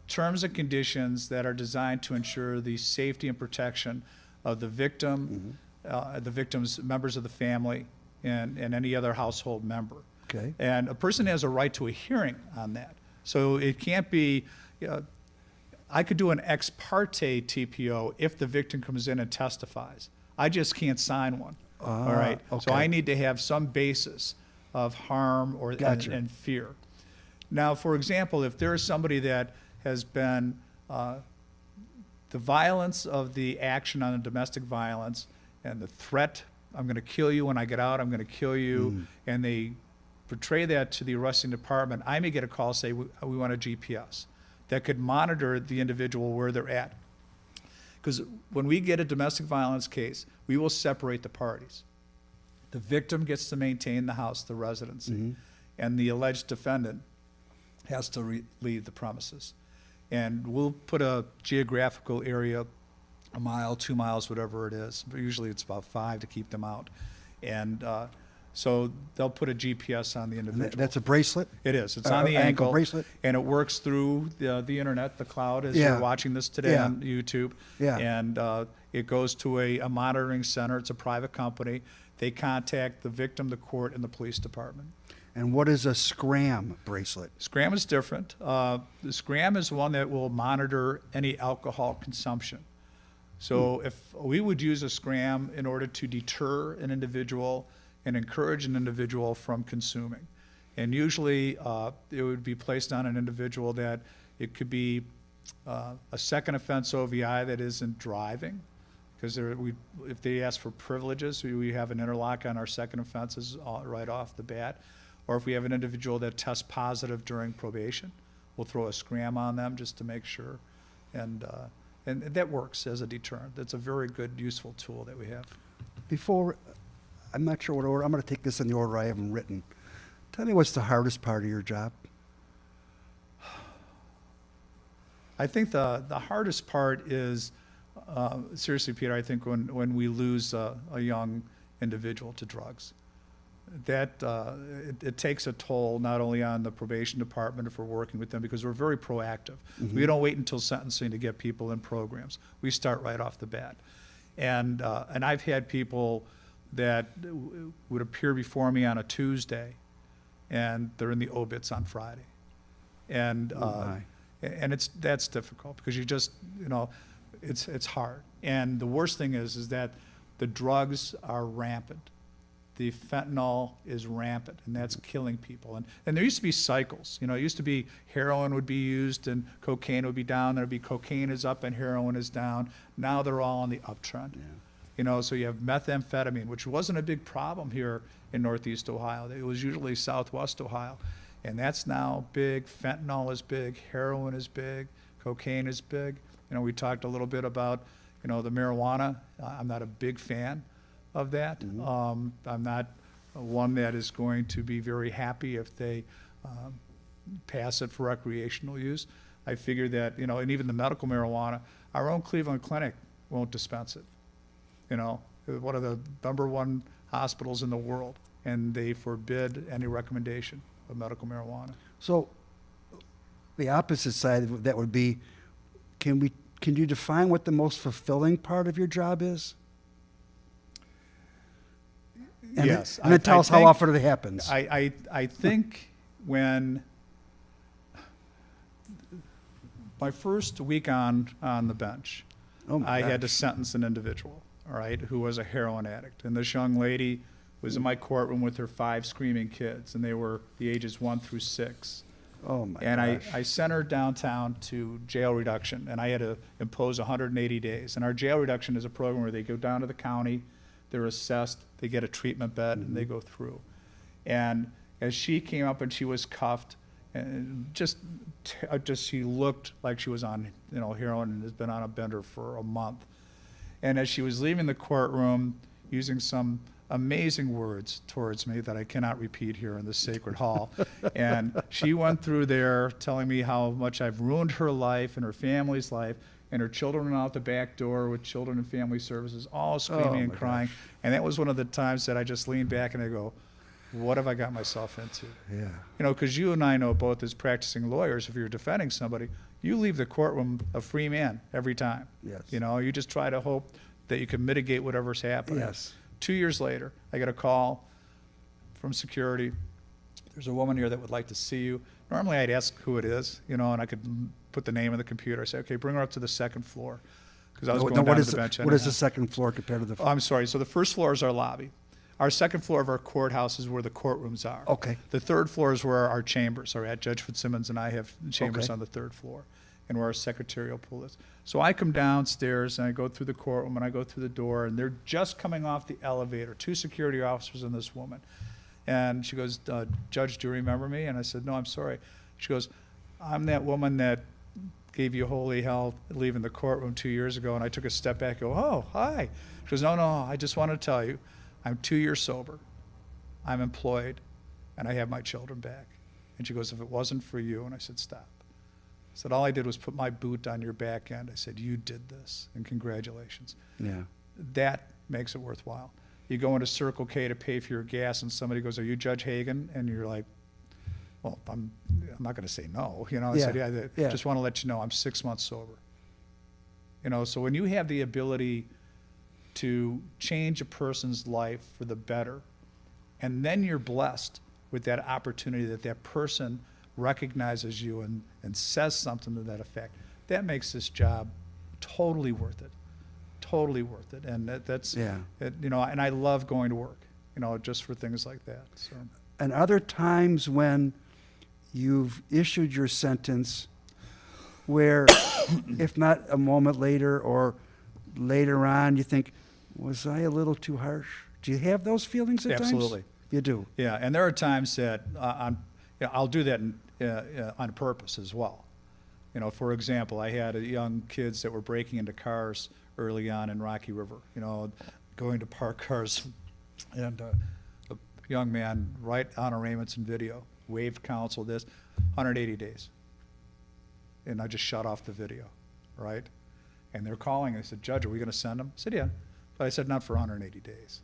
terms and conditions that are designed to ensure the safety and protection of the victim, the victim's members of the family, and any other household member. Okay. And a person has a right to a hearing on that. So it can't be, I could do an ex parte TPO if the victim comes in and testifies. I just can't sign one. All right. Okay. So I need to have some basis of harm or Gotcha. and fear. Now, for example, if there is somebody that has been the violence of the action on the domestic violence and the threat, I'm going to kill you when I get out, I'm going to kill you, and they portray that to the arresting department, I may get a call, say, we want a GPS that could monitor the individual where they're at. Because when we get a domestic violence case, we will separate the parties. The victim gets to maintain the house, the residency, and the alleged defendant has to leave the premises. And we'll put a geographical area, a mile, 2 miles, whatever it is. But usually it's about 5 to keep them out. And So they'll put a GPS on the And individual. that's a bracelet? It is. It's on the ankle ankle bracelet? and it works through the internet, the cloud, as Yeah. you're watching this today Yeah. on YouTube. Yeah. And it goes to a monitoring center. It's a private company. They contact the victim, the court, and the police department. And what is a Scram bracelet? Scram is different. The Scram is one that will monitor any alcohol consumption. So if we would use a Scram in order to deter an individual and encourage an individual from consuming. And usually it would be placed on an individual that it could be a second offense OVI that isn't driving, because if they ask for privileges, we have an interlock on our second offenses right off the bat. Or if we have an individual that tests positive during probation, we'll throw a Scram on them just to make sure. And that works as a deterrent. That's a very good, useful tool that we have. I'm not sure what order, I'm going to take this in the order I have them written. Tell me what's the hardest part of your job? I think the hardest part is, seriously, Peter, I think when we lose a young individual to drugs. That it takes a toll not only on the probation department if we're working with them, because we're very proactive. We don't wait until sentencing to get people in programs. We start right off the bat. And I've had people that would appear before me on a Tuesday, and they're in the obits on Friday. And that's difficult because you just, it's hard. And the worst thing is that the drugs are rampant. The fentanyl is rampant, and that's killing people. And there used to be cycles. It used to be heroin would be used and cocaine would be down. There'd be cocaine is up and heroin is down. Now they're all on the uptrend. Yeah. So you have methamphetamine, which wasn't a big problem here in Northeast Ohio. It was usually Southwest Ohio. And that's now big. Fentanyl is big. Heroin is big. Cocaine is big. We talked a little bit about, the marijuana. I'm not a big fan of that. I'm not one that is going to be very happy if they pass it for recreational use. I figure that, and even the medical marijuana, our own Cleveland Clinic won't dispense it. One of the #1 hospitals in the world, and they forbid any recommendation of medical marijuana. So the opposite side of that would be, can you define what the most fulfilling part of your job is? And Yes. And then tell us how often it happens. I think when my first week on the bench, I had to sentence an individual, all right, who was a heroin addict. And this young lady was in my courtroom with her 5 screaming kids, and they were the ages 1 through 6. Oh, my And gosh. I sent her downtown to jail reduction, and I had to impose 180 days. And our jail reduction is a program where they go down to the county, they're assessed, they get a treatment bed, and they go through. And as she came up and she was cuffed, and just she looked like she was on heroin and has been on a bender for a month. And as she was leaving the courtroom, using some amazing words towards me that I cannot repeat here in this sacred hall. And she went through there telling me how much I've ruined her life and her family's life, and her children went out the back door with Children and Family Services, all screaming and crying. Gosh. And that was one of the times that I just leaned back and I go, what have I got myself into? Yeah. Because you and I know both as practicing lawyers, if you're defending somebody, you leave the courtroom a free man every time. Yes. You just try to hope that you can mitigate whatever's happening. Yes. 2 years later, I get a call from security. There's a woman here that would like to see you. Normally I'd ask who it is, and I could put the name on the computer. I say, okay, bring her up to the second floor. Because I was going down to the bench. What is the second floor compared to the Oh, I'm sorry. So the first floor is our lobby. Our second floor of our courthouse is where the courtrooms are. Okay. The third floor is where our chambers are at. Judge Fitzsimmons and I have chambers Okay. on the third floor, and where our secretarial pool is. So I come downstairs and I go through the courtroom and I go through the door, and they're just coming off the elevator, 2 security officers and this woman. And she goes, Judge, do you remember me? And I said, no, I'm sorry. She goes, I'm that woman that gave you holy hell leaving the courtroom 2 years ago. And I took a step back and go, oh, hi. She goes, no, I just want to tell you, I'm 2 years sober. I'm employed, and I have my children back. And she goes, if it wasn't for you, and I said, stop. I said, all I did was put my boot on your back end. I said, you did this, and congratulations. Yeah. That makes it worthwhile. you go into Circle K to pay for your gas, and somebody goes, "Are you Judge Hagan?" And you're like, "Well, I'm not going to say no." You know, I said, Yeah. Just want to let you know I'm 6 months sober." You know, so when you have the ability to change a person's life for the better, and then you're blessed with that opportunity that that person recognizes you and says something to that effect, that makes this job totally worth it. Totally worth it. And you know, and I love going to work, you know, just for things like that. So. And other times when you've issued your sentence where, if not a moment later or later on, you think, was I a little too harsh? Do you have those feelings at times? Absolutely. You do? Yeah, and there are times that I'll do that on purpose as well. You know, for example, I had young kids that were breaking into cars early on in Rocky River, you know, going to park cars, and a young man, right on arraignments and video, waived counsel, 180 days. And I just shut off the video, right? And they're calling, and I said, "Judge, are we going to send him?" I said, "Yeah." But I said, "Not for 180 days.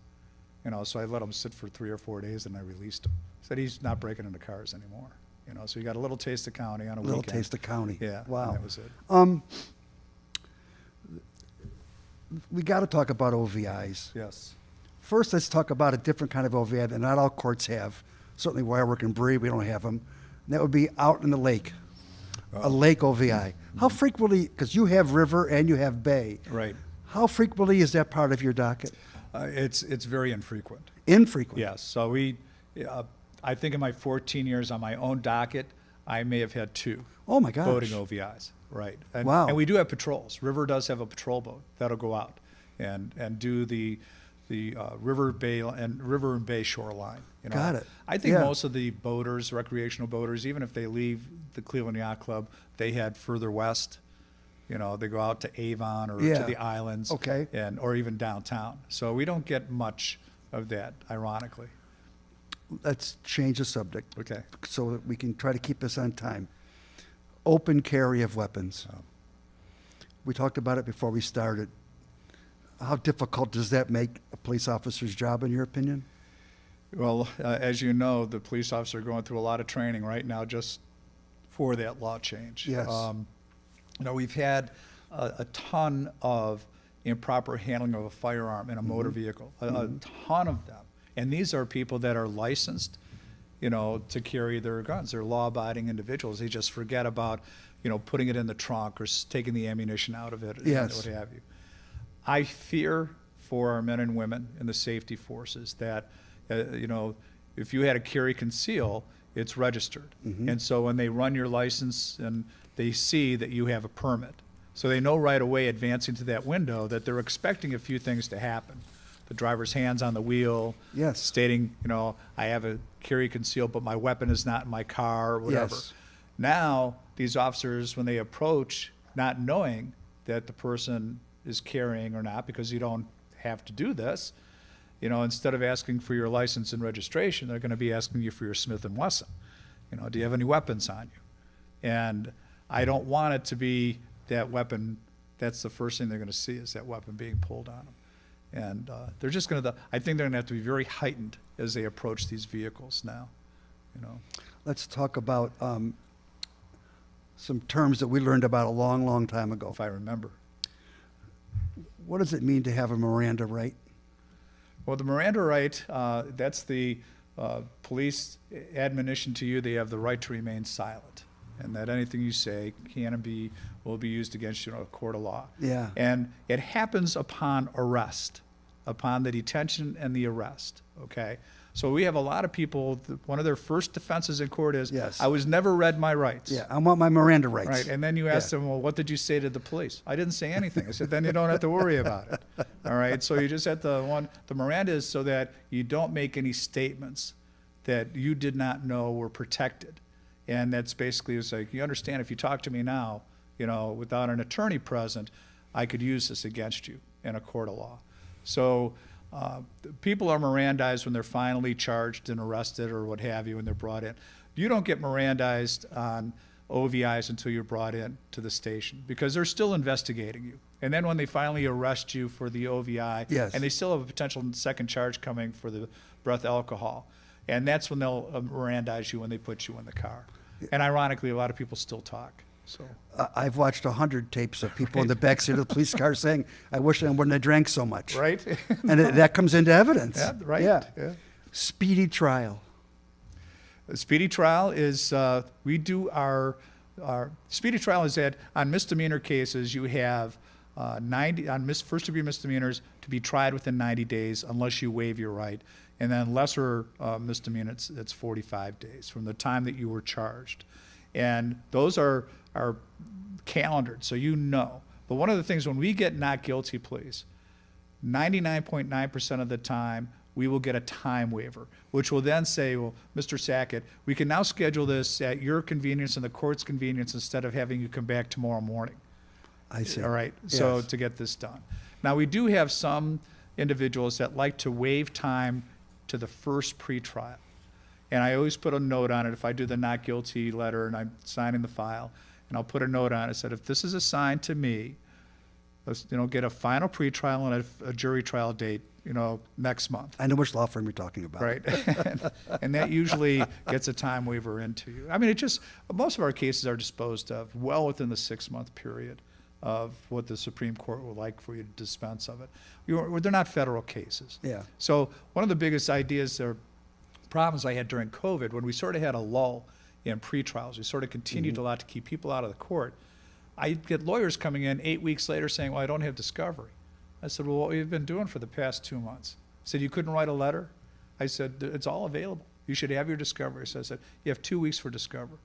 You know, so I let him sit for 3 or 4 days, and I released him. I said, "He's not breaking into cars anymore." You know, so he got a little taste of county on a weekend. Little taste of county. Yeah. Wow. And that was it. We got to talk about OVIs. Yes. First, let's talk about a different kind of OVI that not all courts have. Certainly where I work in Bree, we don't have them. And that would be out in the lake, a lake OVI. How frequently, because you have river and you have bay. Right. How frequently is that part of your docket? It's very infrequent. Infrequent? Yes. So I think in my 14 years on my own docket, I may have had 2. Oh my gosh. Boating OVIs. Right. And, Wow. And we do have patrols. River does have a patrol boat that'll go out and do the river and bay shoreline. You know? Got it. I think Yeah. most of the boaters, recreational boaters, even if they leave the Cleveland Yacht Club, they head further west. You know, they go out to Avon or Yeah. to the islands, Okay. or even downtown. So we don't get much of that, ironically. Let's change the subject Okay. so that we can try to keep this on time. Open carry of weapons. Oh. We talked about it before we started. How difficult does that make a police officer's job, in your opinion? Well, as you know, the police officer are going through a lot of training right now just for that law change. Yes. You know, we've had a ton of improper handling of a firearm in a motor vehicle, a ton of them. And these are people that are licensed, you know, to carry their guns. They're law-abiding individuals. They just forget about, you know, putting it in the trunk or taking the ammunition out of it, Yes. what have you. I fear for our men and women in the safety forces that, you know, if you had a carry conceal, it's registered. And so when they run your license and they see that you have a permit, so they know right away advancing to that window that they're expecting a few things to happen. The driver's hands on the wheel, Yes. stating, you know, I have a carry conceal, but my weapon is not in my car, or whatever. Yes. Now, these officers, when they approach, not knowing that the person is carrying or not, because you don't have to do this, you know, instead of asking for your license and registration, they're going to be asking you for your Smith & Wesson. You know, do you have any weapons on you? And I don't want it to be that weapon. That's the first thing they're going to see, is that weapon being pulled on them. And they're just going to, I think they're going to have to be very heightened as they approach these vehicles now, you know. Let's talk about some terms that we learned about a long, long time ago. If I remember. What does it mean to have a Miranda right? Well, the Miranda right, that's the police admonition to you. They have the right to remain silent, and that anything you say can and will be used against you in a court of law. Yeah. And it happens upon arrest, upon the detention and the arrest, okay? So we have a lot of people, one of their first defenses in court is, Yes. I was never read my rights. Yeah, I want my Miranda rights. Right, and then you ask them, well, what did you say to the police? I didn't say anything. I said, then you don't have to worry about it. All right, so you just have the Miranda is so that you don't make any statements that you did not know were protected. And that's basically, it's like, you understand, if you talk to me now, you know, without an attorney present, I could use this against you in a court of law. So people are Mirandized when they're finally charged and arrested or what have you, when they're brought in. You don't get Mirandized on OVIs until you're brought in to the station because they're still investigating you. And then when they finally arrest you for the OVI, Yes. and they still have a potential second charge coming for the breath alcohol, and that's when they'll Mirandize you when they put you in the car. And ironically, a lot of people still talk. So I've watched 100 tapes of people in the backseat of the police car saying, "I wish I wouldn't have drank so much." right, And that comes into evidence. yeah, right, Yeah. yeah. Speedy trial. The speedy trial is, we do our speedy trial is that on misdemeanor cases, you have 90, on first degree misdemeanors to be tried within 90 days unless you waive your right. And then lesser misdemeanors, it's 45 days from the time that you were charged. And those are calendared, so you know. But one of the things when we get not guilty pleas, 99.9% of the time, we will get a time waiver, which will then say, well, Mr. Sackett, we can now schedule this at your convenience and the court's convenience instead of having you come back tomorrow morning. I see. All right, so Yes. to get this done. Now, we do have some individuals that like to waive time to the first pretrial. And I always put a note on it if I do the not guilty letter and I'm signing the file, and I'll put a note on it, said, if this is assigned to me, let's, get a final pretrial and a jury trial date, next month. I know which law firm you're talking about. Right. And that usually gets a time waiver into you. I mean, most of our cases are disposed of well within the 6-month period of what the Supreme Court would like for you to dispense of it. They're not federal cases. Yeah. So one of the biggest ideas or problems I had during COVID, when we sort of had a lull in pretrials, we sort of continued a lot to keep people out of the court. I'd get lawyers coming in 8 weeks later saying, well, I don't have discovery. I said, well, what have you been doing for the past 2 months? He said, you couldn't write a letter? I said, it's all available. You should have your discovery. So I said, you have 2 weeks for discovery.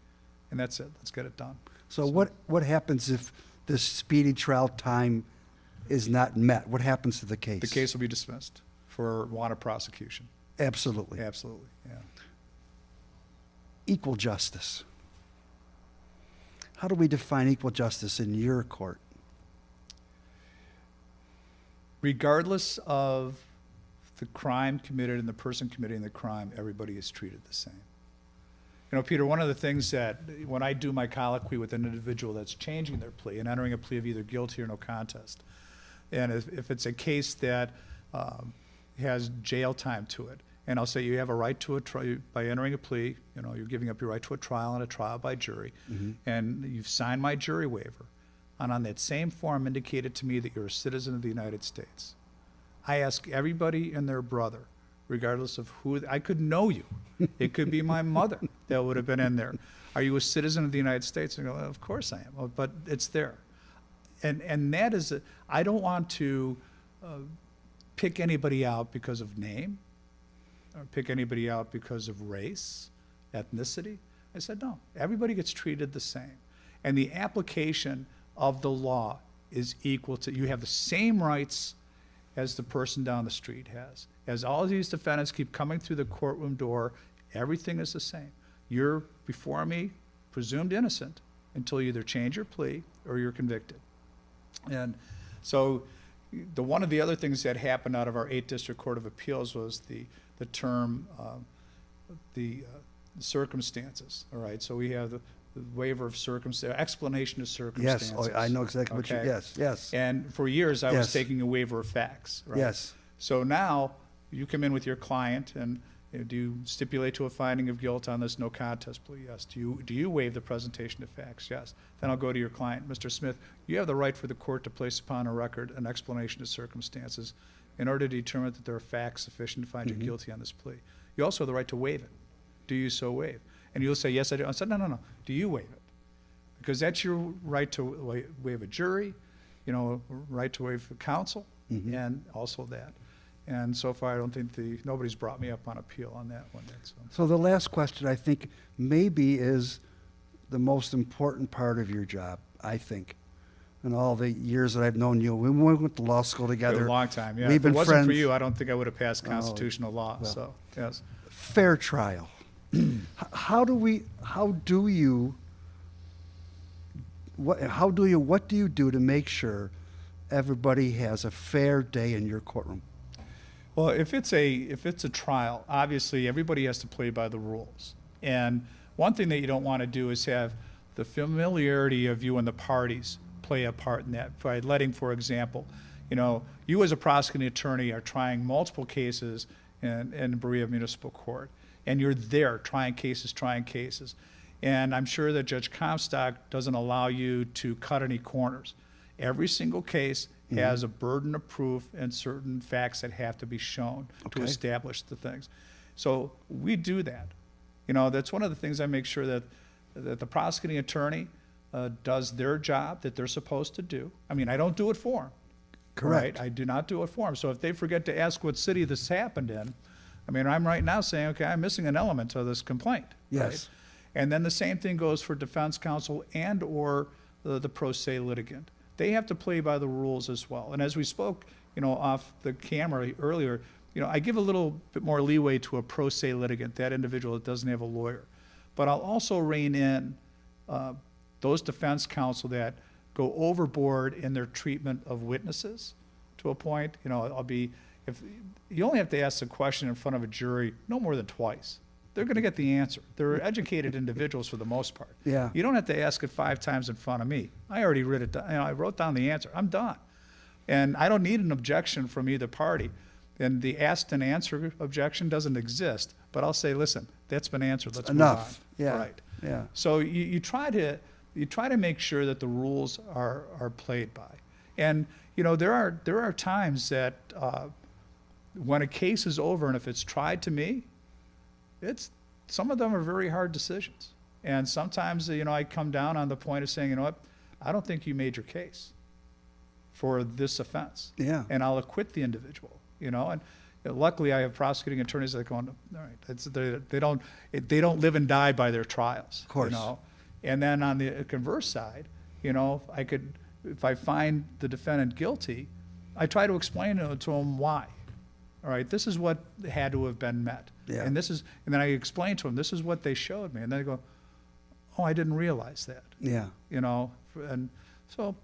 And that's it. Let's get it done. So what happens if this speedy trial time is not met? What happens to the case? The case will be dismissed for want of prosecution. Absolutely. Absolutely, yeah. Equal justice. How do we define equal justice in your court? Regardless of the crime committed and the person committing the crime, everybody is treated the same. Peter, one of the things that when I do my colloquy with an individual that's changing their plea and entering a plea of either guilty or no contest, and if it's a case that has jail time to it, and I'll say you have a right to by entering a plea, you're giving up your right to a trial and a trial by jury, and you've signed my jury waiver, and on that same form indicated to me that you're a citizen of the United States. I ask everybody and their brother, regardless of who, I could know you. It could be my mother that would have been in there. Are you a citizen of the United States? And I go, of course I am. Well, but it's there. And that is, I don't want to pick anybody out because of name or pick anybody out because of race, ethnicity. I said, no, everybody gets treated the same. And the application of the law is equal to, you have the same rights as the person down the street has. As all of these defendants keep coming through the courtroom door, everything is the same. You're, before me, presumed innocent until you either change your plea or you're convicted. And so one of the other things that happened out of our 8th District Court of Appeals was the term, the circumstances, all right? So we have the waiver of circumstance, explanation of circumstances. Yes, I know exactly what you, okay? yes. And for years, I was Yes. taking a waiver of facts, right? Yes. So now, you come in with your client, and do you stipulate to a finding of guilt on this no contest plea? Yes. Do you waive the presentation of facts? Yes. Then I'll go to your client, Mr. Smith, you have the right for the court to place upon a record an explanation of circumstances in order to determine that there are facts sufficient to find you guilty on this plea. You also have the right to waive it. Do you so waive? And you'll say, yes, I do. I said, no. Do you waive it? Because that's your right to waive a jury, right to waive counsel, and also that. And so far, I don't think nobody's brought me up on appeal on that one yet. So the last question, I think, maybe is the most important part of your job, I think. In all the years that I've known you, we went to law school together. A long time, yeah. We've If been it wasn't for friends. you, I don't think I would have passed constitutional law, well. so, yes. Fair trial. What do you do to make sure everybody has a fair day in your courtroom? Well, if it's a trial, obviously everybody has to play by the rules. And one thing that you don't want to do is have the familiarity of you and the parties play a part in that by letting, for example, you as a prosecuting attorney are trying multiple cases in Berea Municipal Court, and you're there trying cases. And I'm sure that Judge Comstock doesn't allow you to cut any corners. Every single case has a burden of proof and certain facts that have to be shown to establish the things. So we do that. That's one of the things I make sure that the prosecuting attorney does their job that they're supposed to do. I mean, I don't do it for them. Correct. Right? I do not do it for them. So if they forget to ask what city this happened in, I mean, I'm right now saying, okay, I'm missing an element of this complaint. Yes. Right? And then the same thing goes for defense counsel and or the pro se litigant. They have to play by the rules as well. And as we spoke, off the camera earlier, I give a little bit more leeway to a pro se litigant, that individual that doesn't have a lawyer. But I'll also rein in those defense counsel that go overboard in their treatment of witnesses to a point. If you only have to ask the question in front of a jury no more than twice, they're going to get the answer. They're educated individuals for the most part. Yeah. You don't have to ask it 5 times in front of me. I already read it. I wrote down the answer. I'm done. And I don't need an objection from either party. And the asked and answer objection doesn't exist. But I'll say, listen, that's been answered. Let's move on. Enough. Yeah. Right. Yeah. So you try to make sure that the rules are played by. And there are times that when a case is over and if it's tried to me, some of them are very hard decisions. And sometimes I come down on the point of saying, what, I don't think you made your case for this offense. Yeah. And I'll acquit the individual. And luckily I have prosecuting attorneys that go, all right, they don't live and die by their trials. Of course. And then on the converse side, if I find the defendant guilty, I try to explain to him why. All right, this is what had to have been met. Yeah. And then I explain to them, this is what they showed me. And then they go, oh, I didn't realize that. Yeah. And so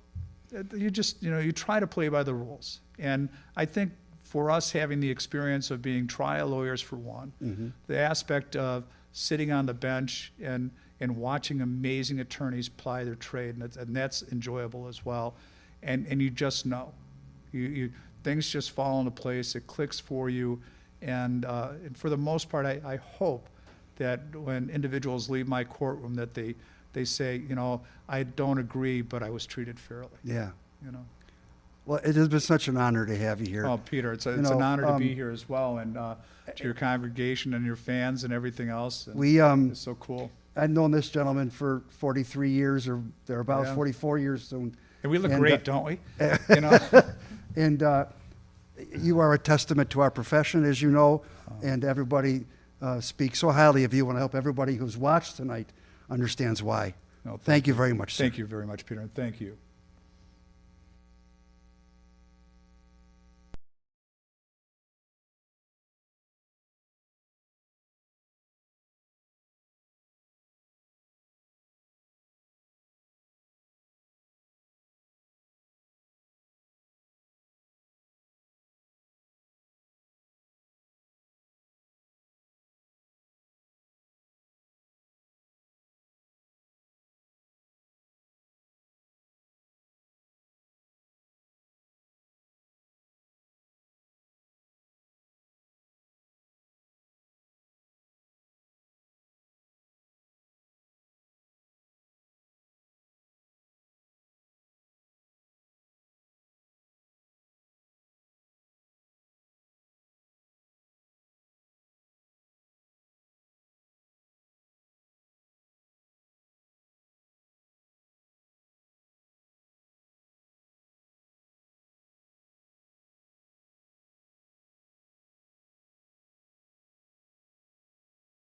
you just, you try to play by the rules. And I think for us having the experience of being trial lawyers for one, the aspect of sitting on the bench and watching amazing attorneys ply their trade, and that's enjoyable as well. And you just know. Things just fall into place, it clicks for you, and for the most part, I hope that when individuals leave my courtroom that they say, I don't agree, but I was treated fairly. Yeah. Well, it has been such an honor to have you here. Oh, Peter, it's an honor to be here as well, and to your congregation and your fans and everything else. And it's so cool. I've known this gentleman for 43 years or thereabouts, 44 years soon. And we look great, don't we? And you are a testament to our profession, as you know, and everybody speaks so highly of you, and I hope everybody who's watched tonight understands why. No, thank you very much, sir. Thank you very much, Peter, and thank you.